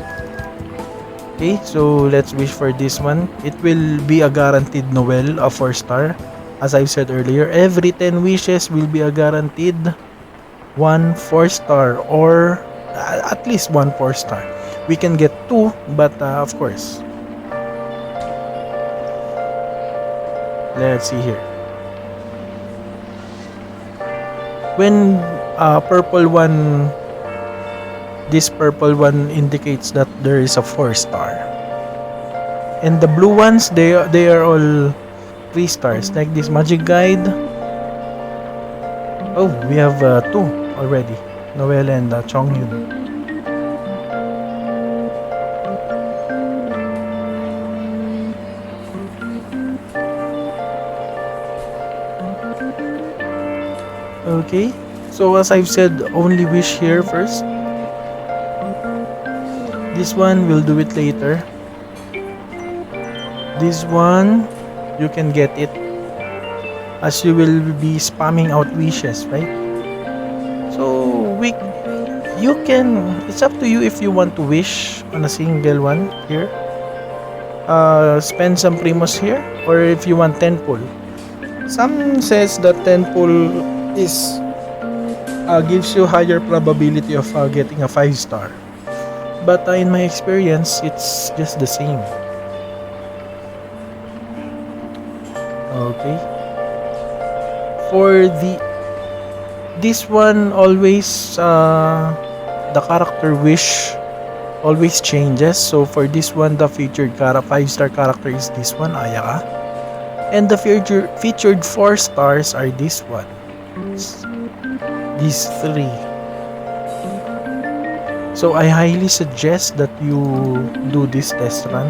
Okay, so let's wish for this one. It will be a guaranteed Noel, a 4-star. As I've said earlier, every 10 wishes will be a guaranteed 1 4-star, or at least 1 4-star. We can get 2, but of course. Let's see here. When this purple one indicates that there is a 4-star, and the blue ones, they are all 3 stars, like this magic guide. Oh, we have 2 already, Noel and Chongyun. Okay, so as I've said, only wish here first. This one, we'll do it later. This one, you can get it as you will be spamming out wishes, right? So it's up to you if you want to wish on a single one here. Spend some primos here, or if you want 10 pull. Some says that 10 pull is gives you higher probability of getting a 5-star, but in my experience, it's just the same. Okay, for this one, always the character wish always changes. So for this one, the featured 5-star character is this one, Ayaka, and the featured 4 stars are this one, these 3. So I highly suggest that you do this test run.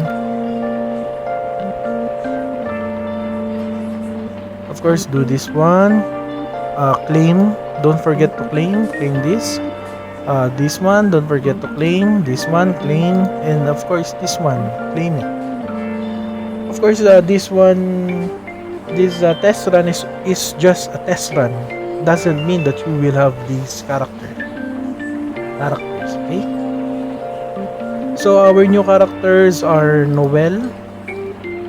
Of course, do this one. Claim. Don't forget to claim this. This one, don't forget to claim. This one, claim. And of course, this one, claim it. Of course, this test run is just a test run. Doesn't mean that you will have these characters. Okay? So our new characters are Noel.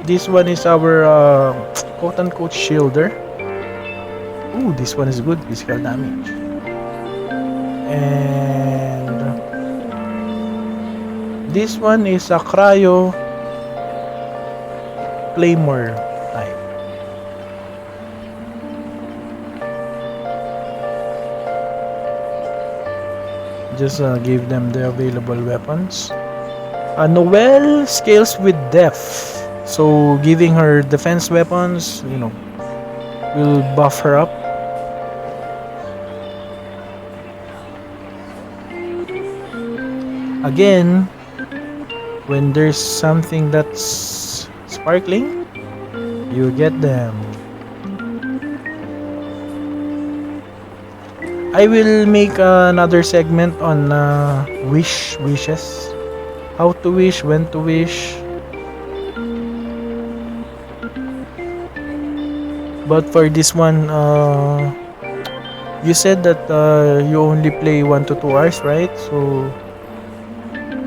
This one is our quote-unquote shielder. Ooh, this one is good, physical damage. And this one is a cryo claymore type. Just give them the available weapons. Noel scales with depth, so giving her defense weapons, will buff her up. Again, when there's something that's sparkling, you get them. I will make another segment on wishes. How to wish, when to wish. But for this one, you said that you only play 1 to 2 hours, right? So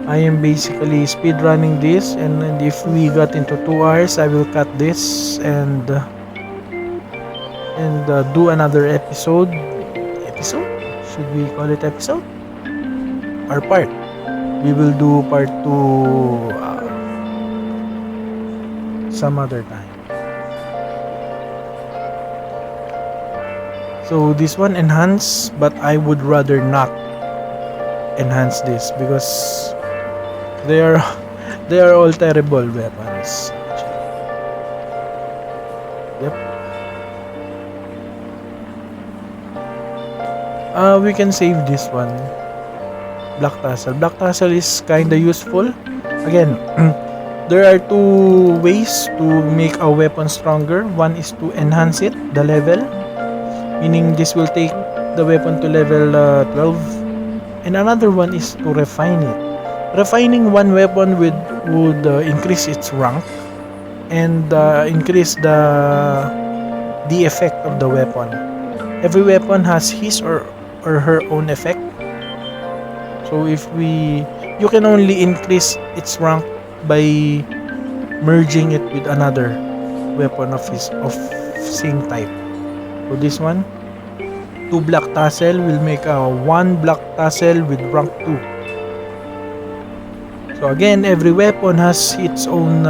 I am basically speed running this, and if we got into 2 hours, I will cut this and do another episode. Should we call it episode or part? We will do part 2 some other time. So this one enhance, but I would rather not enhance this because they are they are all terrible weapons. Yep. We can save this one. Black Tassel. Black Tassel is kinda useful. Again, there are two ways to make a weapon stronger. One is to enhance it, the level, meaning this will take the weapon to level 12. And another one is to refine it. Refining one weapon would increase its rank and increase the effect of the weapon. Every weapon has his or her own effect. So you can only increase its rank by merging it with another weapon of same type. So this one, 2 Black Tassel will make a 1 Black Tassel with rank 2. So again, every weapon has its own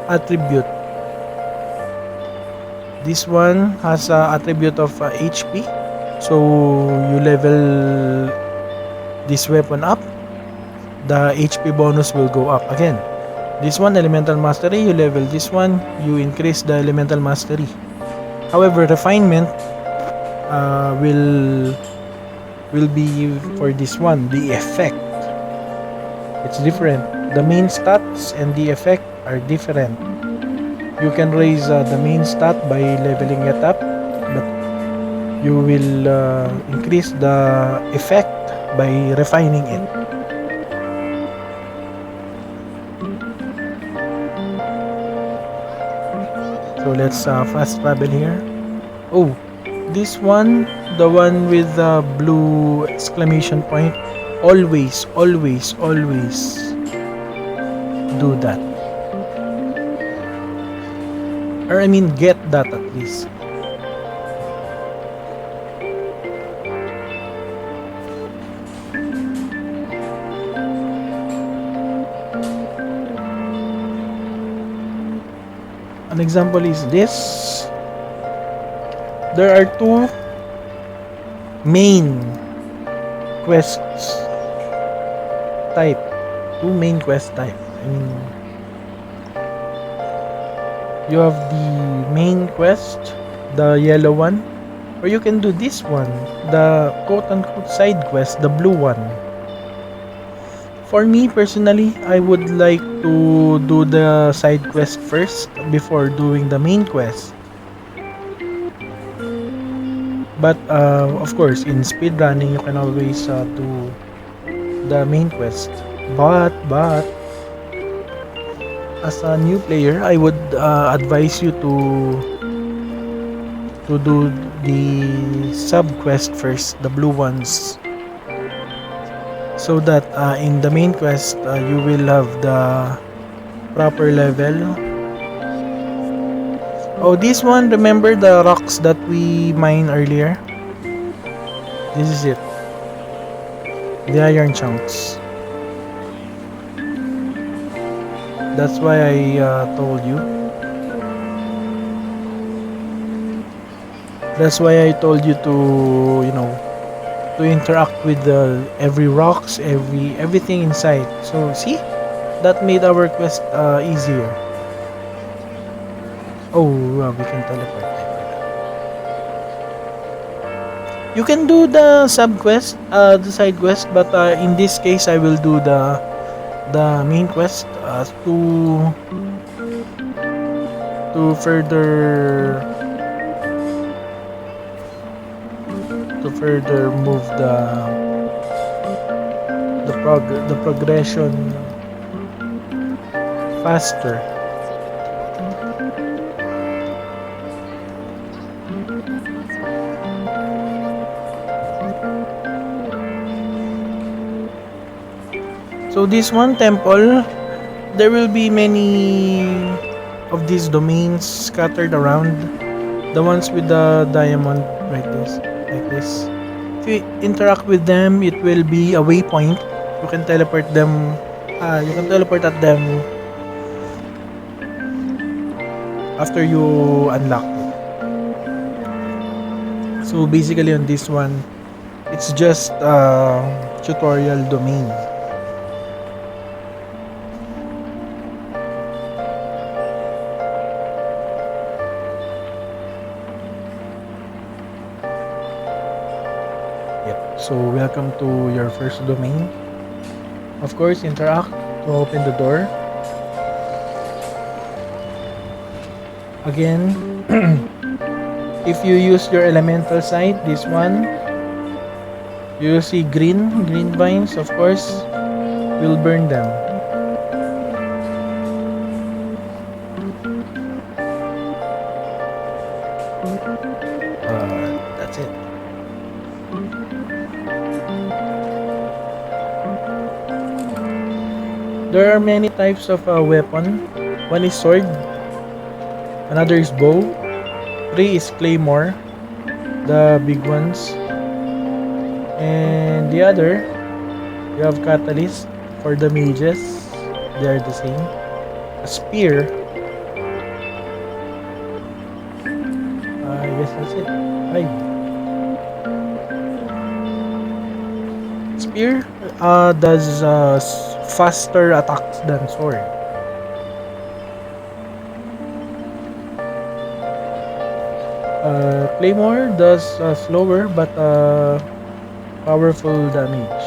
attribute. This one has a attribute of HP. So you level this weapon up, the HP bonus will go up again. This one, Elemental Mastery, you level this one, you increase the Elemental Mastery. However, refinement will be for this one, the effect. It's different. The main stats and the effect are different. You can raise the main stat by leveling it up, but you will increase the effect by refining it. So let's fast travel here. Oh, this one, the one with the blue exclamation point, always do that. Or I mean, get that at least. An example is this. There are 2 main quests type. 2 main quest type. I mean, you have the main quest, the yellow one, or you can do this one, the quote-unquote side quest, the blue one. For me personally, I would like to do the side quest first before doing the main quest. But of course, in speedrunning, you can always do the main quest. But as a new player, I would advise you to do the sub quest first, the blue ones, so that in the main quest you will have the proper level. Oh, this one, remember the rocks that we mined earlier? This is it, the iron chunks. That's why I told you. That's why I told you to interact with every rocks, everything inside. So see, that made our quest easier. Oh, we can teleport. You can do the sub quest, the side quest, but in this case, I will do the main quest to further move the progression faster. So this one temple, there will be many of these domains scattered around. The ones with the diamond, like this. If you interact with them, it will be a waypoint. You can teleport them. You can teleport at them after you unlock it. So basically, on this one, it's just tutorial domain. Yep. So welcome to your first domain. Of course, interact to open the door. Again, if you use your elemental sight, this one, you see green vines, of course, will burn them. That's it. There are many types of weapon. One is sword, another is bow, 3 is claymore, the big ones, and the other, you have catalyst for the mages, they are the same. A spear, I guess that's it. 5. Spear does faster attacks than sword. Claymore does slower but powerful damage.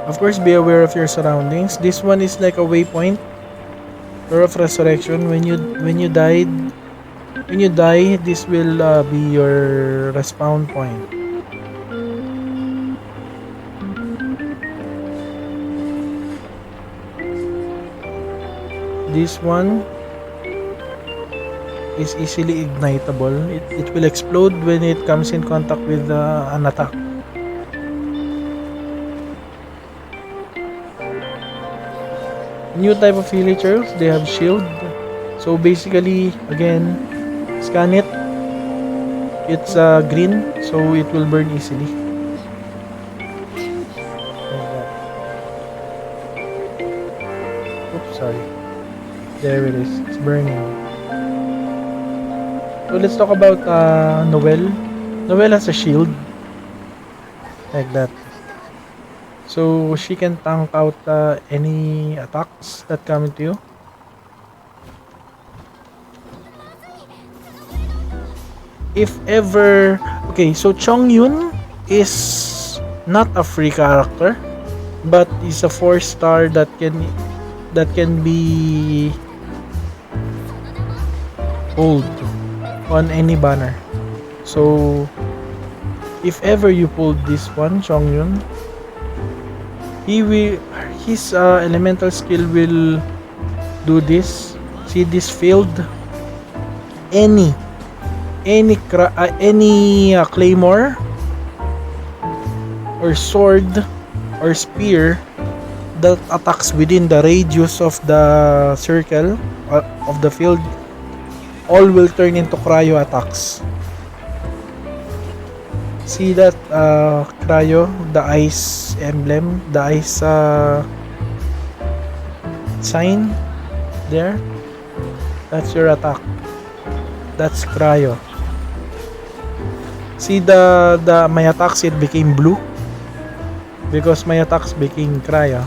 Of course, be aware of your surroundings. This one is like a waypoint, door of resurrection. When you die, this will be your respawn point. This one is easily ignitable. It will explode when it comes in contact with an attack. New type of villagers, they have shield. So basically, again, scan it. It's green, so it will burn easily. Oops, sorry. There it is. It's burning. So let's talk about Noelle. Noelle has a shield. Like that. So she can tank out any attacks that come into you. If ever... Okay, so Chongyun is not a free character, but is a 4-star that can be pulled on any banner. So if ever you pulled this one, Chongyun, his elemental skill will do this. See this field? Any claymore or sword or spear that attacks within the radius of the circle of the field, all will turn into cryo attacks. See that cryo, the ice emblem, the ice sign there? That's your attack. That's cryo. See the my attacks, it became blue because my attacks became cryo.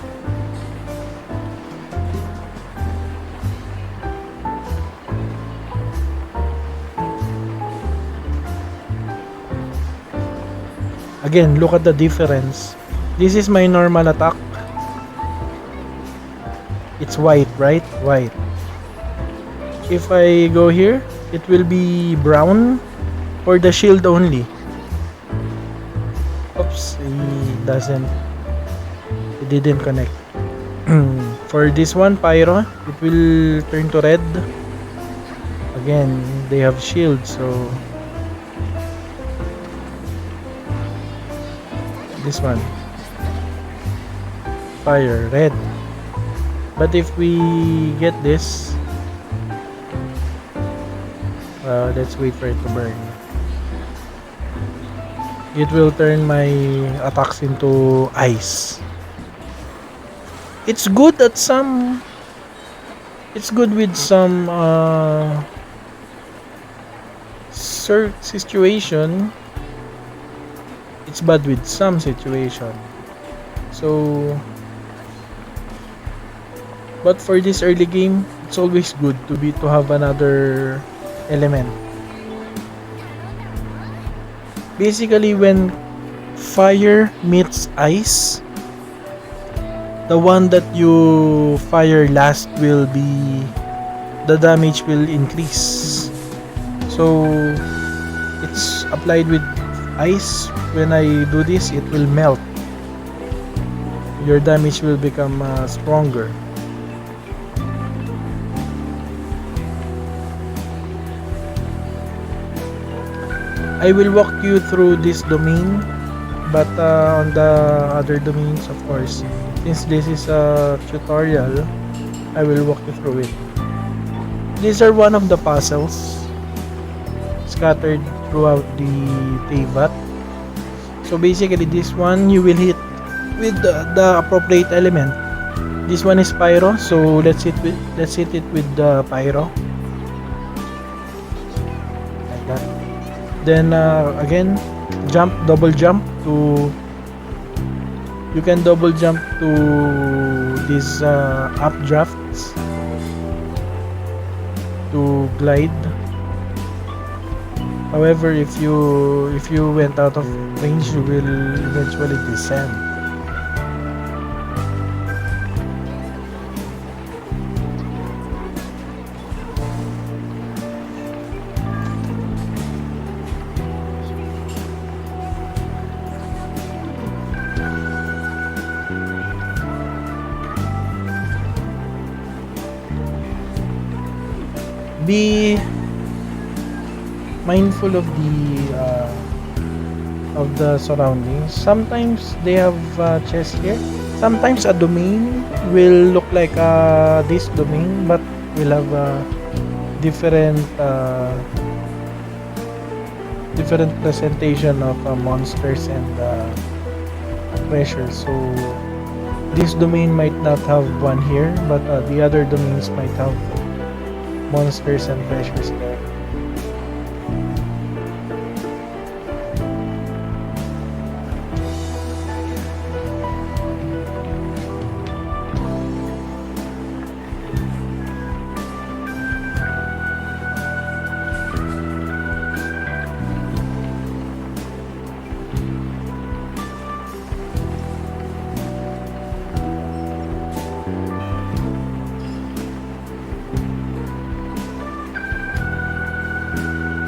Again, look at the difference. This is my normal attack. It's white, right? White. If I go here, it will be brown for the shield only. Oops, it didn't connect. For this one, Pyro, it will turn to red. Again, they have shield, so this one, fire, red. But if we get this, let's wait for it to burn. It will turn my attacks into ice. It's good at some. It's good with some situation. It's bad with some situation. So, but for this early game, it's always good to have another element. Basically, when fire meets ice, the one that you fire last will be, the damage will increase. So it's applied with ice. When I do this, it will melt. Your damage will become stronger. I will walk you through this domain, but on the other domains, of course, since this is a tutorial, I will walk you through it. These are one of the puzzles scattered throughout the Teyvat. So basically, this one you will hit with the appropriate element. This one is pyro, so let's hit it with the pyro, like that. Then again, double jump to. You can double jump to these updrafts to glide. However, if you went out of range, you will eventually descend. Be mindful of the surroundings. Sometimes they have chests here. Sometimes a domain will look like this domain, but will have different different presentation of monsters and treasures. So this domain might not have one here, but the other domains might have monsters and treasures there.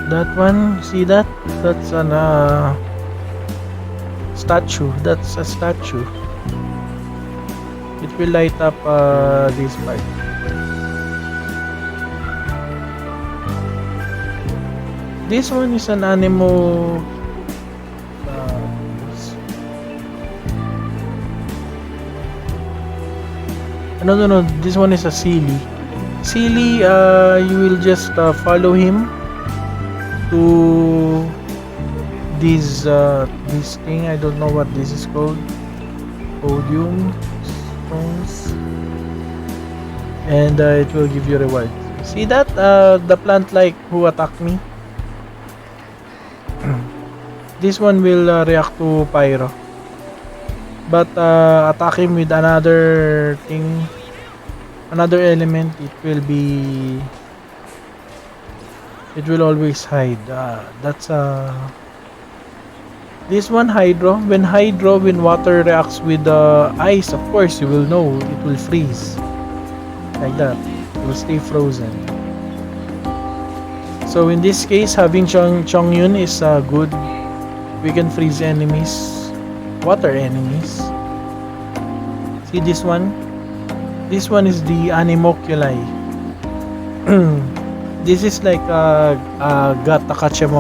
That one, see that? That's an statue. That's a statue. It will light up this part. This one is an Anemo. No. This one is a Sealy. Sealy, you will just follow him to this thing. I don't know what this is called. Podium stones, and it will give you reward. See that the plant like who attacked me. This one will react to pyro, but attack him with another thing, another element. It will always hide. That's this one hydro. When water reacts with ice, of course you will know it will freeze. Like that. It will stay frozen. So in this case, having Chongyun is good. We can freeze enemies, water enemies. See this one? This one is the Anemoculi. This is like gotta catch 'em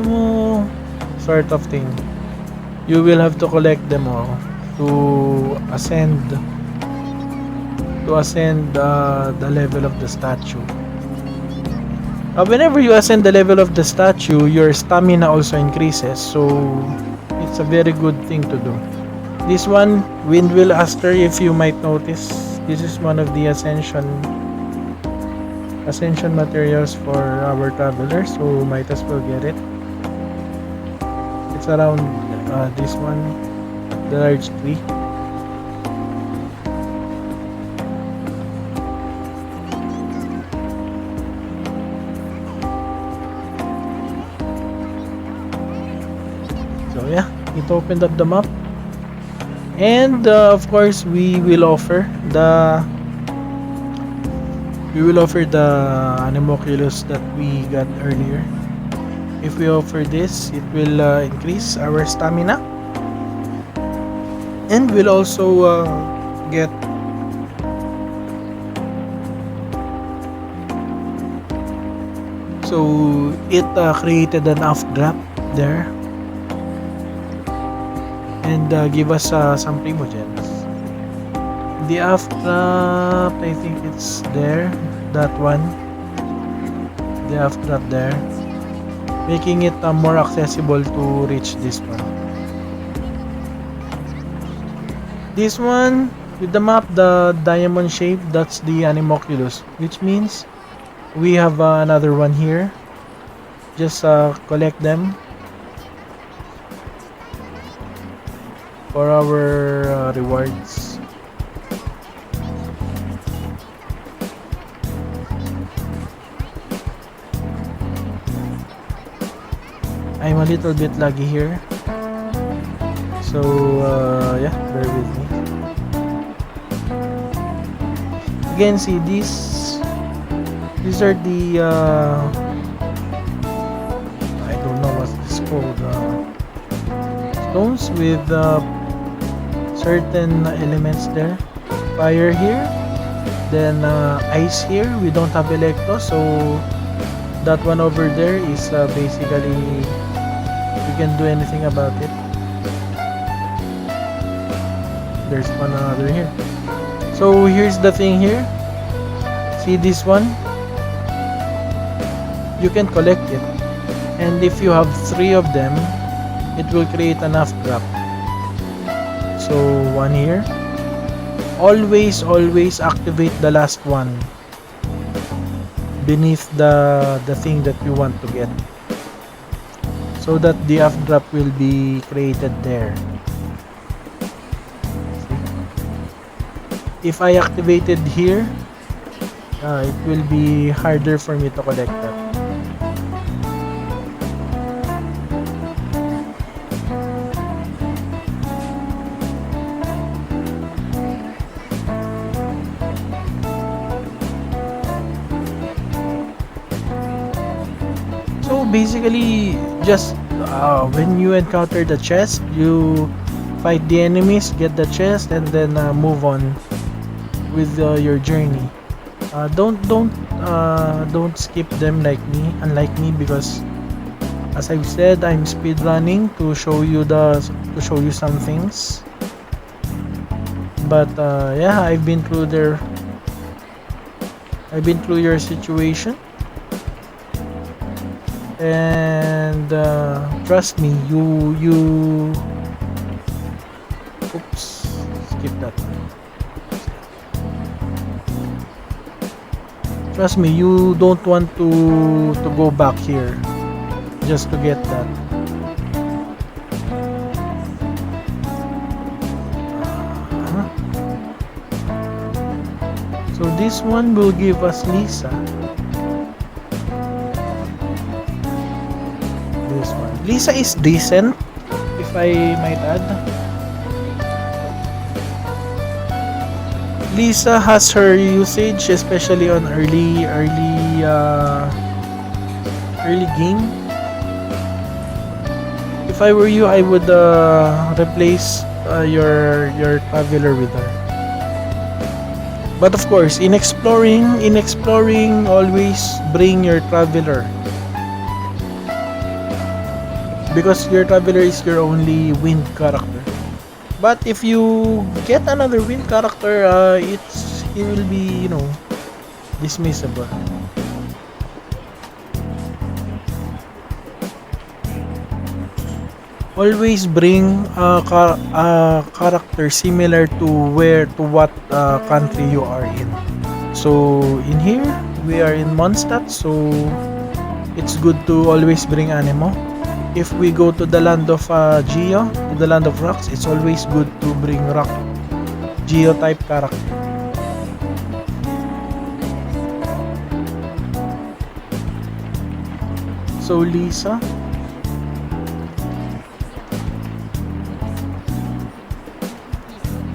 all sort of thing. You will have to collect them all to ascend to ascend the level of the statue. Whenever you ascend the level of the statue, your stamina also increases, so it's a very good thing to do. This one, Windwheel Aster, if you might notice, this is one of the ascension materials for our traveler, so might as well get it. It's around this one, the large tree. So yeah, it opened up the map, and of course we will offer the Anemoculus that we got earlier. If we offer this, it will increase our stamina, and we'll also get so it created an off drop there, and give us some primogens. The off drop, I think it's there, that one, the off drop there, making it more accessible to reach this one. This one with the map, the diamond shape, that's the Anemoculus, which means we have another one here. Just collect them for our rewards. I'm a little bit laggy here, so yeah, bear with me. Again, see these are the I don't know what this called, stones with certain elements there. Fire here, then ice here. We don't have Electro, so that one over there is basically we can do anything about it. There's one another here. So here's the thing here. See this one? You can collect it, and if you have 3 of them, it will create enough drop. So one here. Always activate the last one beneath the thing that you want to get, so that the off drop will be created there. If I activated here, it will be harder for me to collect that. So basically, just when you encounter the chest, you fight the enemies, get the chest, and then move on with your journey. Don't skip them unlike me, because as I've said, I'm speedrunning to show you some things. But yeah, I've been through your situation, and trust me, you oops, skip that one. Trust me, you don't want to go back here just to get that. So this one will give us Lisa. This one. Lisa is decent, if I might add. Lisa has her usage, especially on early game. If I were you, I would replace your traveler with her. But of course, in exploring, always bring your traveler, because your traveler is your only wind character. But if you get another wind character, he will be, dismissible. Always bring a character similar to what country you are in. So in here we are in Mondstadt, so it's good to always bring Anemo. If we go to the land of Geo, to the land of rocks, it's always good to bring rock Geo type character. So Lisa,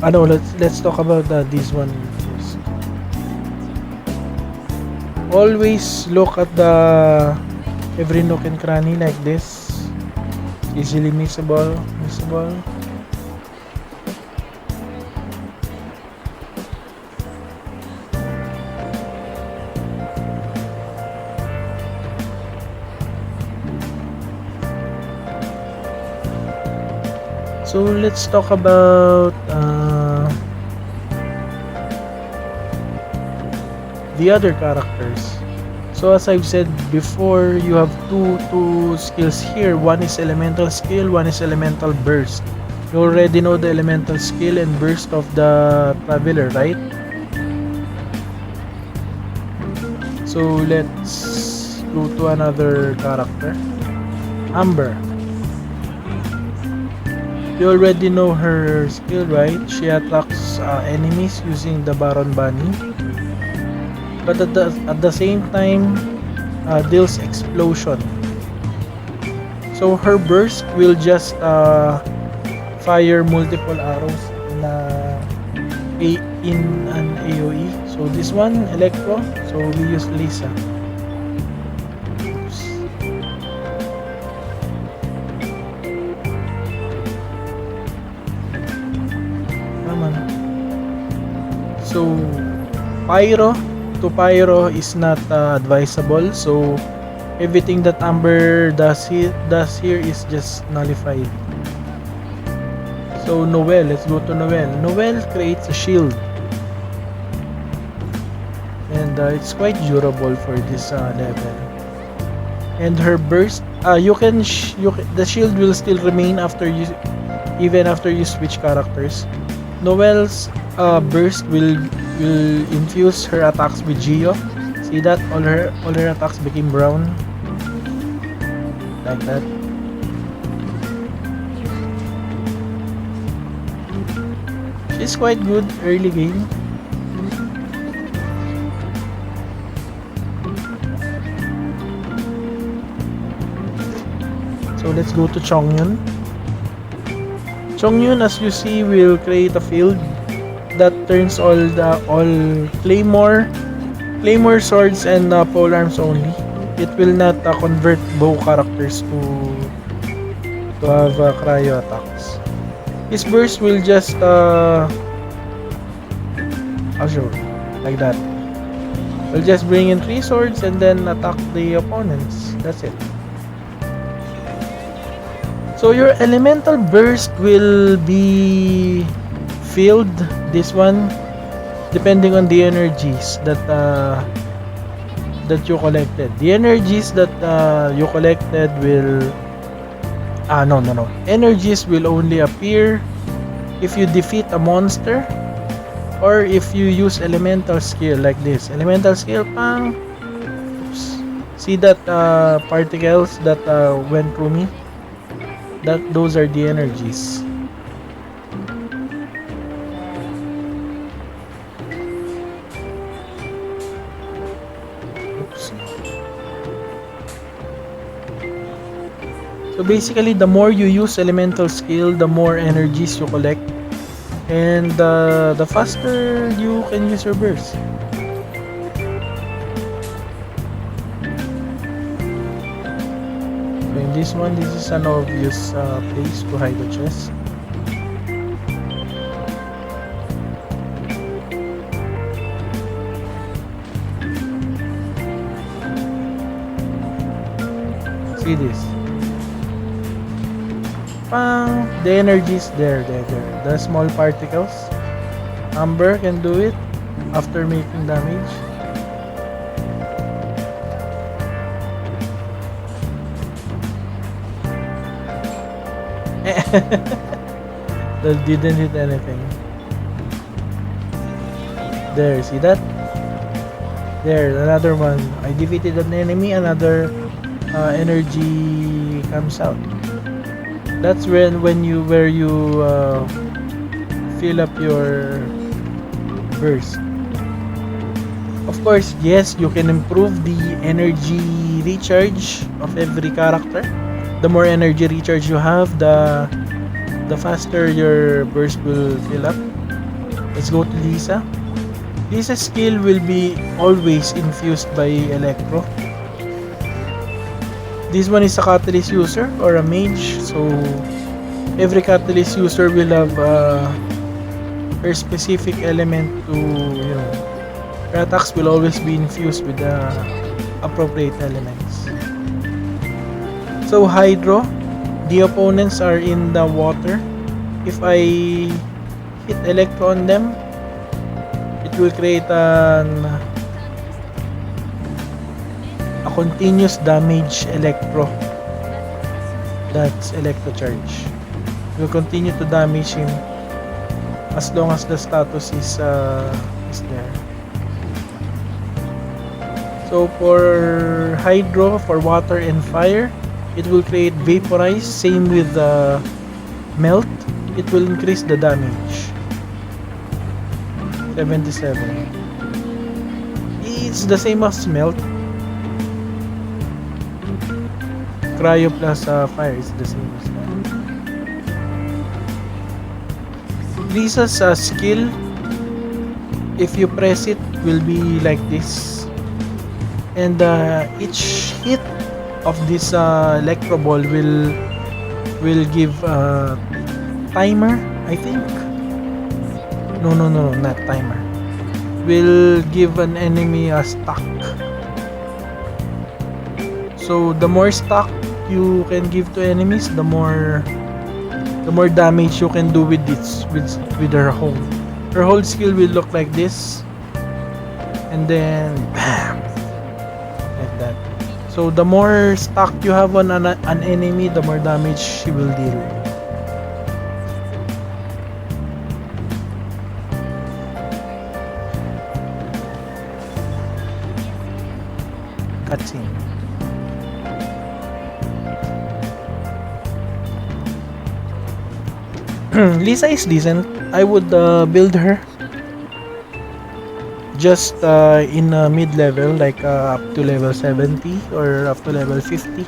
let's talk about this one first. Always look at the every nook and cranny like this. Easily missable. So let's talk about the other characters. So as I've said before, you have two skills here. One is elemental skill, one is elemental burst. You already know the elemental skill and burst of the traveler, right? So let's go to another character. Amber. You already know her skill, right? She attacks enemies using the Baron Bunny, but at the same time deals explosion. So her burst will just fire multiple arrows in an AoE. So this one, Electro. So we use Lisa. So Pyro is not advisable, so everything that Amber does here is just nullified. So Noelle, let's go to Noelle. Noelle creates a shield, and it's quite durable for this level. And her burst, the shield will still remain even after you switch characters. Noelle's burst will infuse her attacks with Geo. See that? All her attacks became brown. Like that. She's quite good early game. So let's go to Chongyun. Chongyun, as you see, will create a field that turns all claymore swords and polearms only. It will not convert bow characters to have cryo attacks. His burst will just I'll show like that. We'll just bring in 3 swords and then attack the opponents. That's it. So your elemental burst will be filled, this one, depending on the energies that you collected. The energies that you collected will energies will only appear if you defeat a monster or if you use elemental skill like this. Elemental skill, pang. Oops. See that particles that went through me? Those are the energies. Oops. So basically, the more you use elemental skill, the more energies you collect, and the faster you can use your burst. In this one, this is an obvious place to hide the chest. See this? The energy is there. The small particles. Amber can do it. after making damage. That didn't hit anything. There, see that? There, another one. I defeated an enemy, another energy comes out. That's when you where you fill up your burst. Of course, yes, you can improve the energy recharge of every character. The more energy recharge you have, the faster your burst will fill up. Let's go to Lisa. Lisa's skill will be always infused by Electro. This one is a catalyst user or a mage, so every catalyst user will have her specific element to, her attacks will always be infused with the appropriate elements. So Hydro, the opponents are in the water. If I hit Electro on them, it will create a continuous damage Electro. That's Electro charge. It will continue to damage him as long as the status is there. So for Hydro, for water and fire, it will create Vaporize. Same with Melt. It will increase the damage. 77. It's the same as Melt. Cryo plus fire is the same as that. Lisa's skill, if you press it, will be like this. And each hit of this Electro Ball will give a timer, I think. No, not timer. Will give an enemy a stack. So the more stack you can give to enemies, the more damage you can do with this with her hold. Her hold skill will look like this, and then bam, like that. So the more stack you have on an enemy, the more damage she will deal. Cutscene. Lisa is decent. I would build her just in mid-level, like up to level 70 or up to level 50,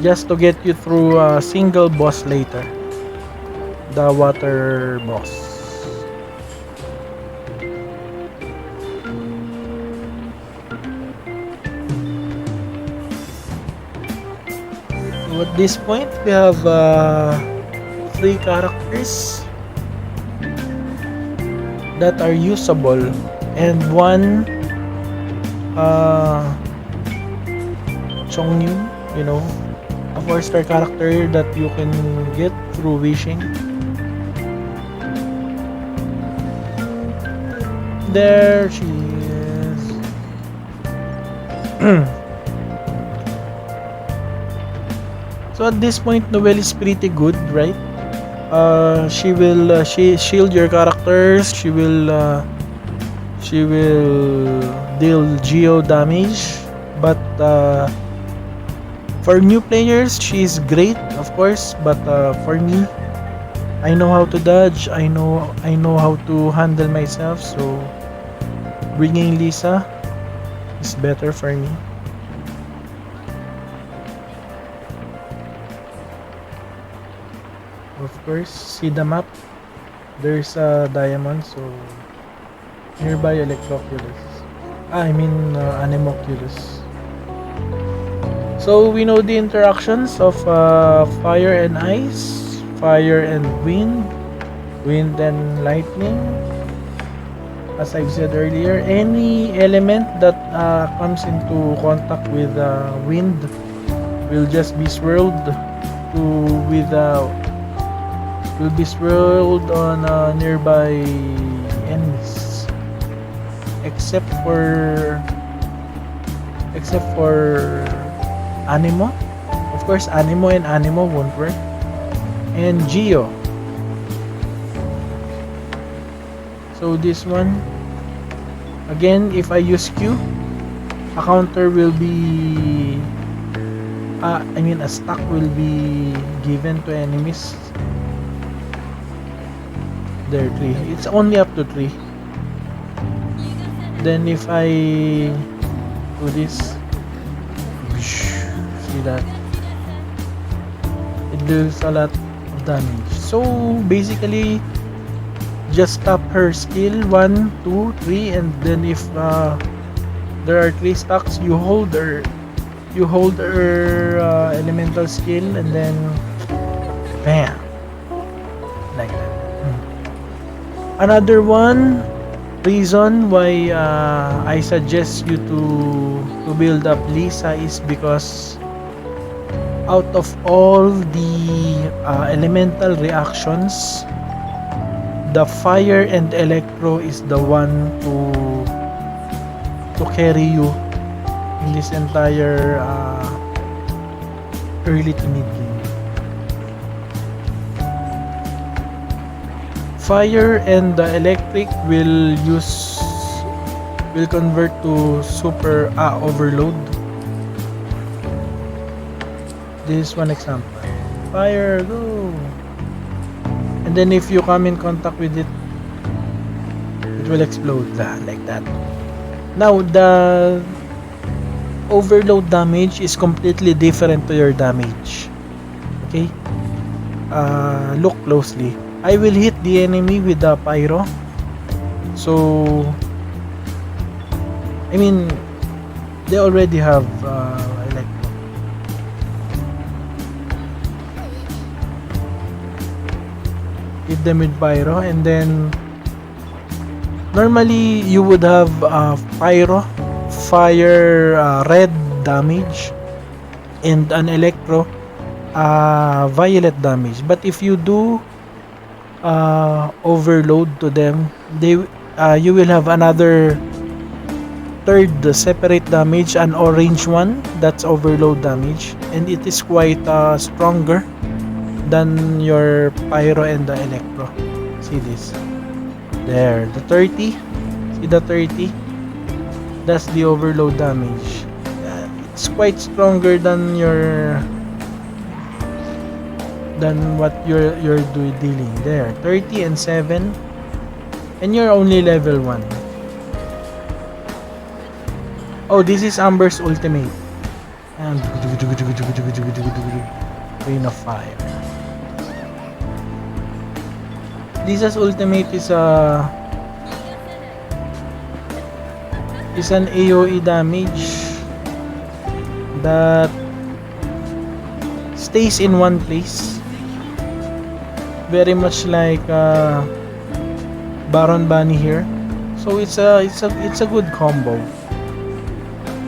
just to get you through a single boss later, the water boss. So at this point, we have 3 characters that are usable and 1 Chongyun, a 4-star character that you can get through wishing. There she is. So at this point, Noelle is pretty good, right? She will shield your characters. She will deal geo damage. But for new players, she's great, of course. But for me, I know how to dodge. I know how to handle myself. So bringing Lisa is better for me. Of course, see the map. There's a diamond, so nearby Electroculus. I mean Anemoculus. So we know the interactions of fire and ice, fire and wind, wind and lightning. As I've said earlier, any element that comes into contact with wind will just be swirled will be swirled on nearby enemies. except for Animo. Of course, Animo and Animo won't work. And Geo. So this one, again, if I use Q, a counter will be a stack will be given to enemies. There, 3. It's only up to 3. Then if I do this, see that it deals a lot of damage. So basically, just tap her skill 1, 2, 3, and then if there are 3 stacks, you hold her elemental skill, and then bam, like that. Another one reason why I suggest you to build up Lisa is because out of all the elemental reactions, the fire and electro is the one to carry you in this entire early to mid game. Fire and the electric will convert to super overload. This is one example. Fire, go! And then if you come in contact with it, it will explode like that. Now the overload damage is completely different to your damage. Okay? Look closely. I will hit the enemy with the pyro. So I mean, they already have electro. Hit them with pyro, and then normally you would have pyro, fire, red damage, and an electro, violet damage. But if you do overload to them, you will have another third separate damage, an orange one, that's overload damage, and it is quite stronger than your pyro and the electro. See this there, the 30, see the 30, that's the overload damage. It's quite stronger than what you're dealing there. 30 and 7, and you're only level 1. Oh, this is Amber's ultimate. And Rain of Fire. Lisa's ultimate is an AoE damage that stays in one place, very much like Baron Bunny here. So it's a good combo.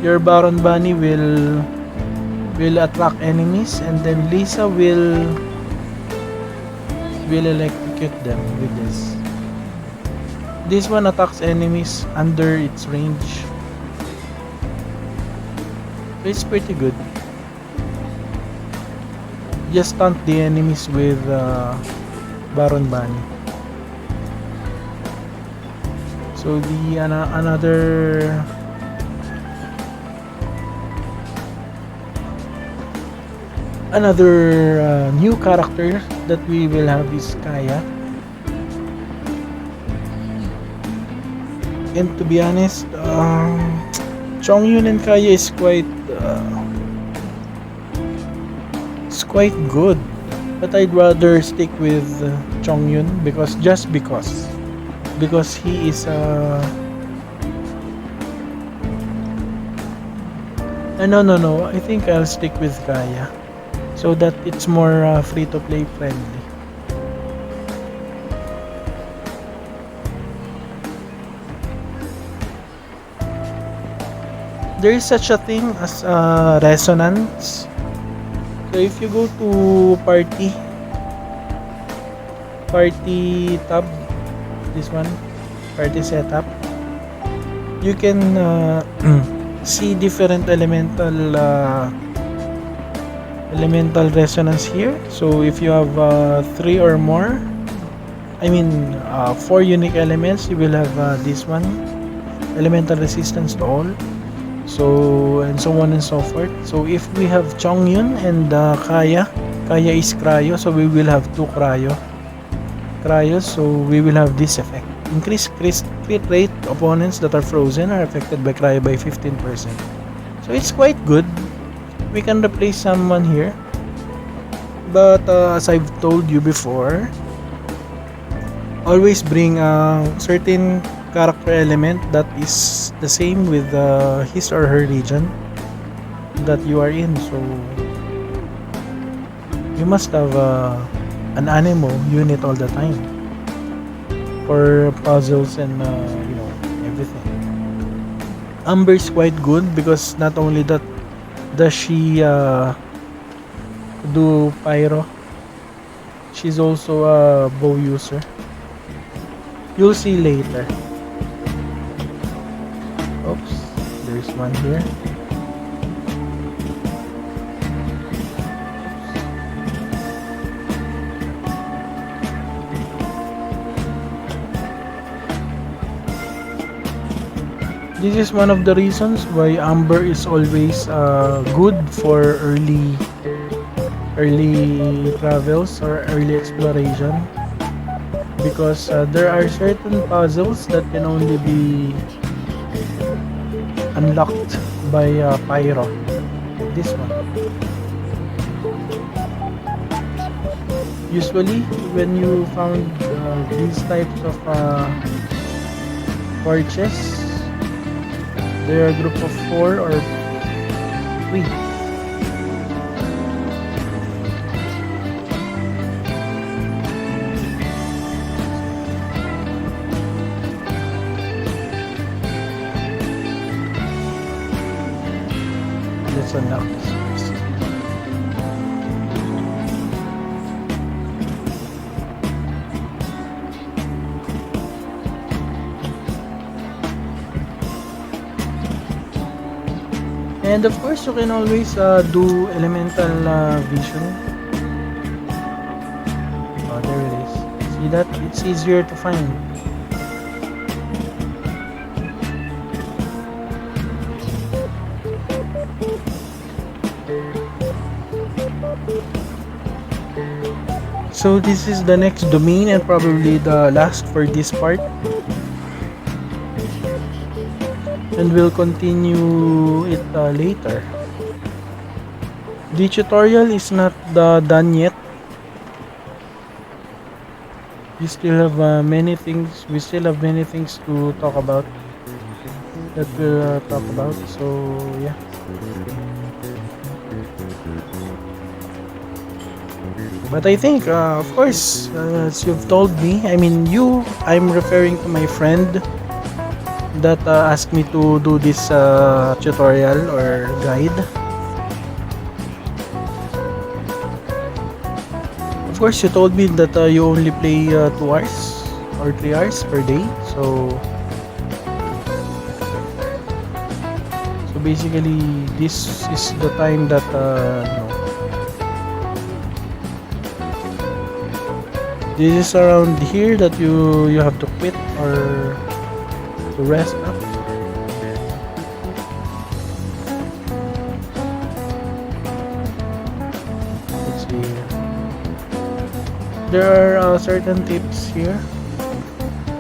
Your Baron Bunny will attract enemies, and then Lisa will electrocute them with this. This one attacks enemies under its range. So it's pretty good. Just stunt the enemies with Baron Bunny. So the another new character that we will have is Kaya. And to be honest, Chongyun and Kaya is quite good, but I'd rather stick with Chongyun because he is no, I think I'll stick with Kaya so that it's more free to play friendly. There is such a thing as resonance. So if you go to party tab, this one, party setup, you can see different elemental resonance here. So if you have three or more, I mean four unique elements, you will have this one, elemental resistance to all. So and so on and so forth. So if we have Chongyun and Kaya is cryo, so we will have two cryos, so we will have this effect. Increase crit rate, opponents that are frozen are affected by cryo by 15%. So it's quite good. We can replace someone here, but as I've told you before, always bring a certain character element that is the same with his or her region that you are in. So you must have an Anemo unit all the time for puzzles and everything. Amber is quite good because not only that does she do pyro, she's also a bow user. You'll see later. Oops, there's one here. This is one of the reasons why Amber is always good for early travels or early exploration, because there are certain puzzles that can only be unlocked by Pyro. This one. Usually, when you found these types of torches, they're a group of 4 or 3. Let's unlock this first. And of course, you can always do elemental vision. Oh, there it is. See that? It's easier to find. So this is the next domain and probably the last for this part. And we'll continue it later. The tutorial is not done yet. We still have many things. We still have many things to talk about. That we'll talk about. So yeah. But I think, of course, as you've told me, I'm referring to my friend that asked me to do this tutorial or guide. Of course, you told me that you only play 2 hours or 3 hours per day. So basically, this is the time that this is around here that you have to quit or to rest up. Let's see. There are certain tips here.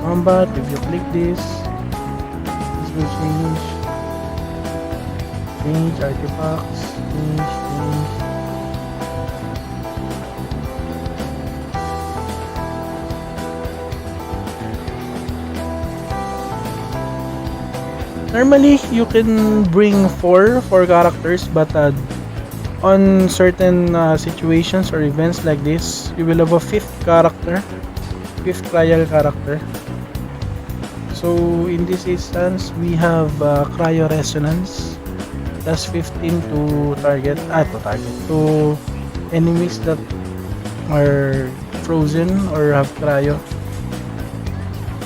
Combat, if you click this will change artifacts, change. Normally, you can bring four characters, but on certain situations or events like this, you will have a fifth trial character. So in this instance, we have cryo resonance. That's 15 to enemies that are frozen or have cryo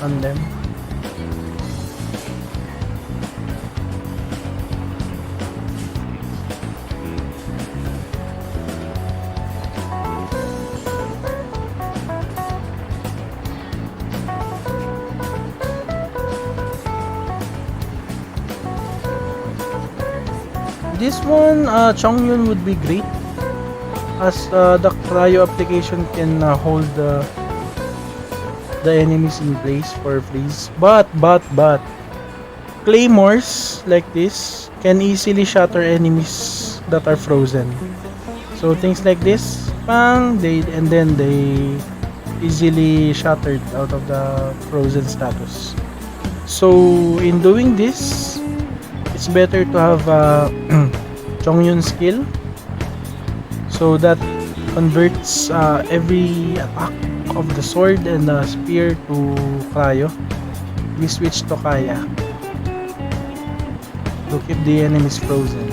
on them. this one, Chongyun would be great, as the cryo application can hold the enemies in place for freeze. But claymores like this can easily shatter enemies that are frozen. So things like this, bang, and then they easily shattered out of the frozen status. So in doing this, it's better to have Chongyun skill, so that converts every attack of the sword and the spear to cryo. We switch to Kaya to keep the enemies frozen.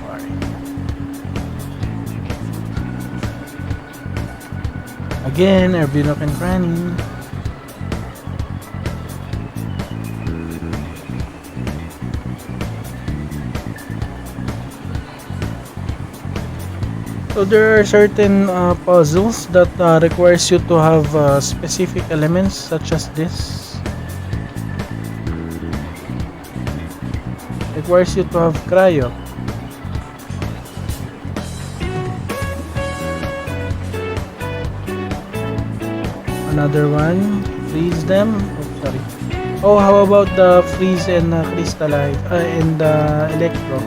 Sorry. Again, Arbino and Granny. So there are certain puzzles that requires you to have specific elements such as this. Requires you to have cryo. Another one, freeze them. Oh, sorry. Oh, how about the freeze and crystallize and electro?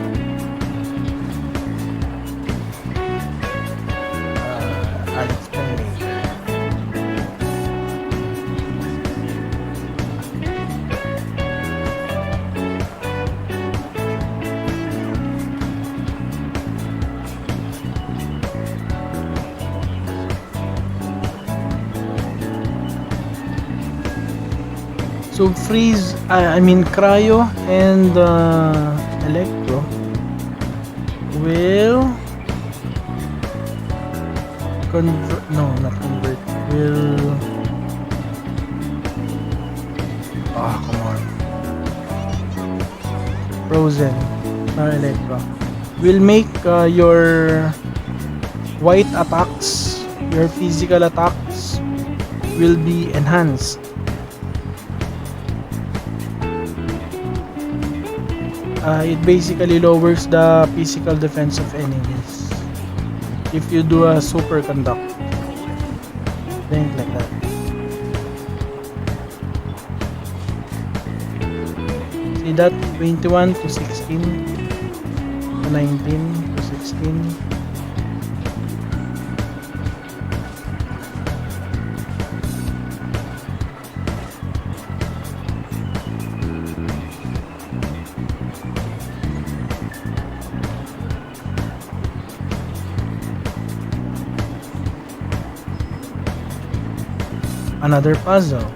I'll explain later. So freeze, I mean cryo and electro will convert, no, not convert, will, come on, frozen, not electro, will make your white attacks, your physical attacks will be enhanced. It basically lowers the physical defense of enemies if you do a superconduct, think like that. See that, 21 to 16 to 19 to 16. Another puzzle.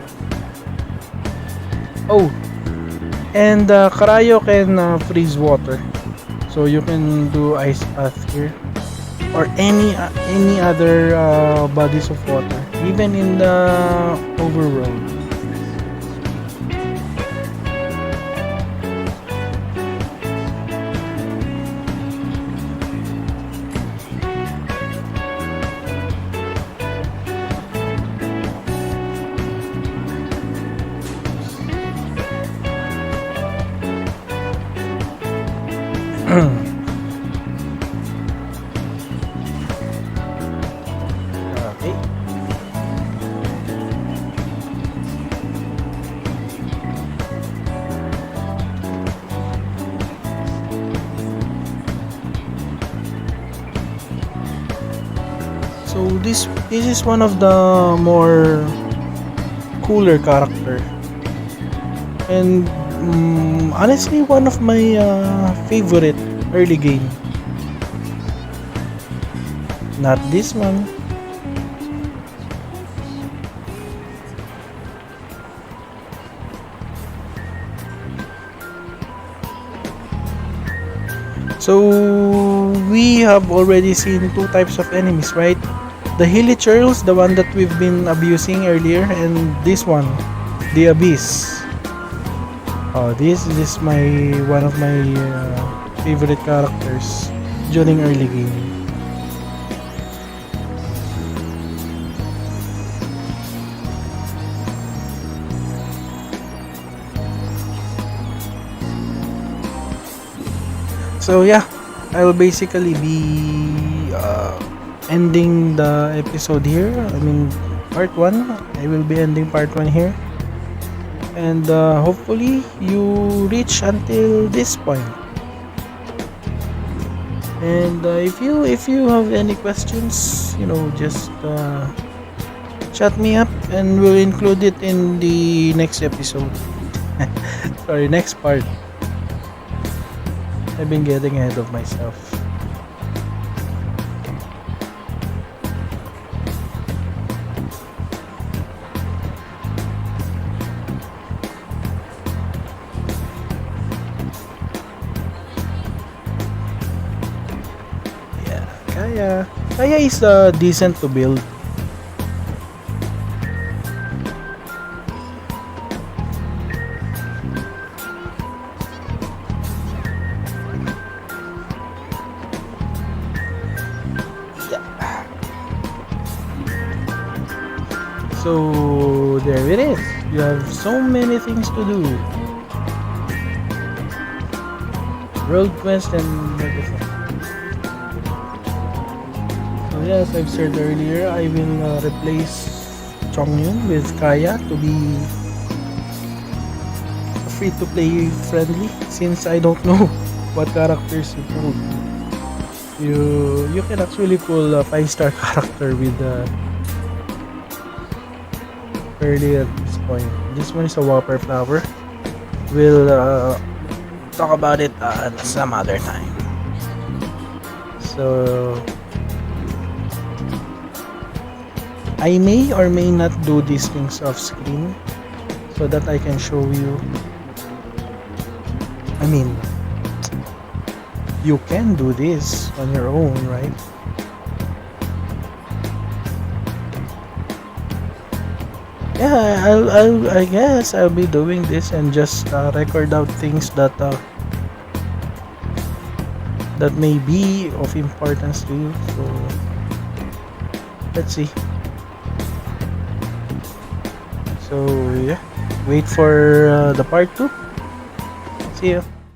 Oh, and cryo can freeze water, so you can do ice bath here, or any other bodies of water, even in the overworld. Okay. So this is one of the more cooler character, and honestly one of my favorite early game. Not this one. So we have already seen two types of enemies, right? The Hilichurls, the one that we've been abusing earlier, and this one, the Abyss. Oh, this is one of my favorite characters during early game. So yeah, I will basically be ending the episode here. I mean, part one. I will be ending part one here, and hopefully you reach until this point. And if you have any questions, just chat me up, and we'll include it in the next episode. Sorry, next part. I've been getting ahead of myself. Yeah, Kaya is decent to build. Yeah. So there it is. You have so many things to do. Road quest and everything. So yes, I've said earlier, I will replace Chongyun with Kaya to be free to play friendly, since I don't know what characters you pull. You can actually pull a 5-star character with early at this point. This one is a Whopper Flower. We'll talk about it some other time. So I may or may not do these things off screen so that I can show you. I mean, you can do this on your own, right? Yeah, I guess I'll be doing this and just record out things that may be of importance to you. So let's see. So yeah, wait for the part 2. See you.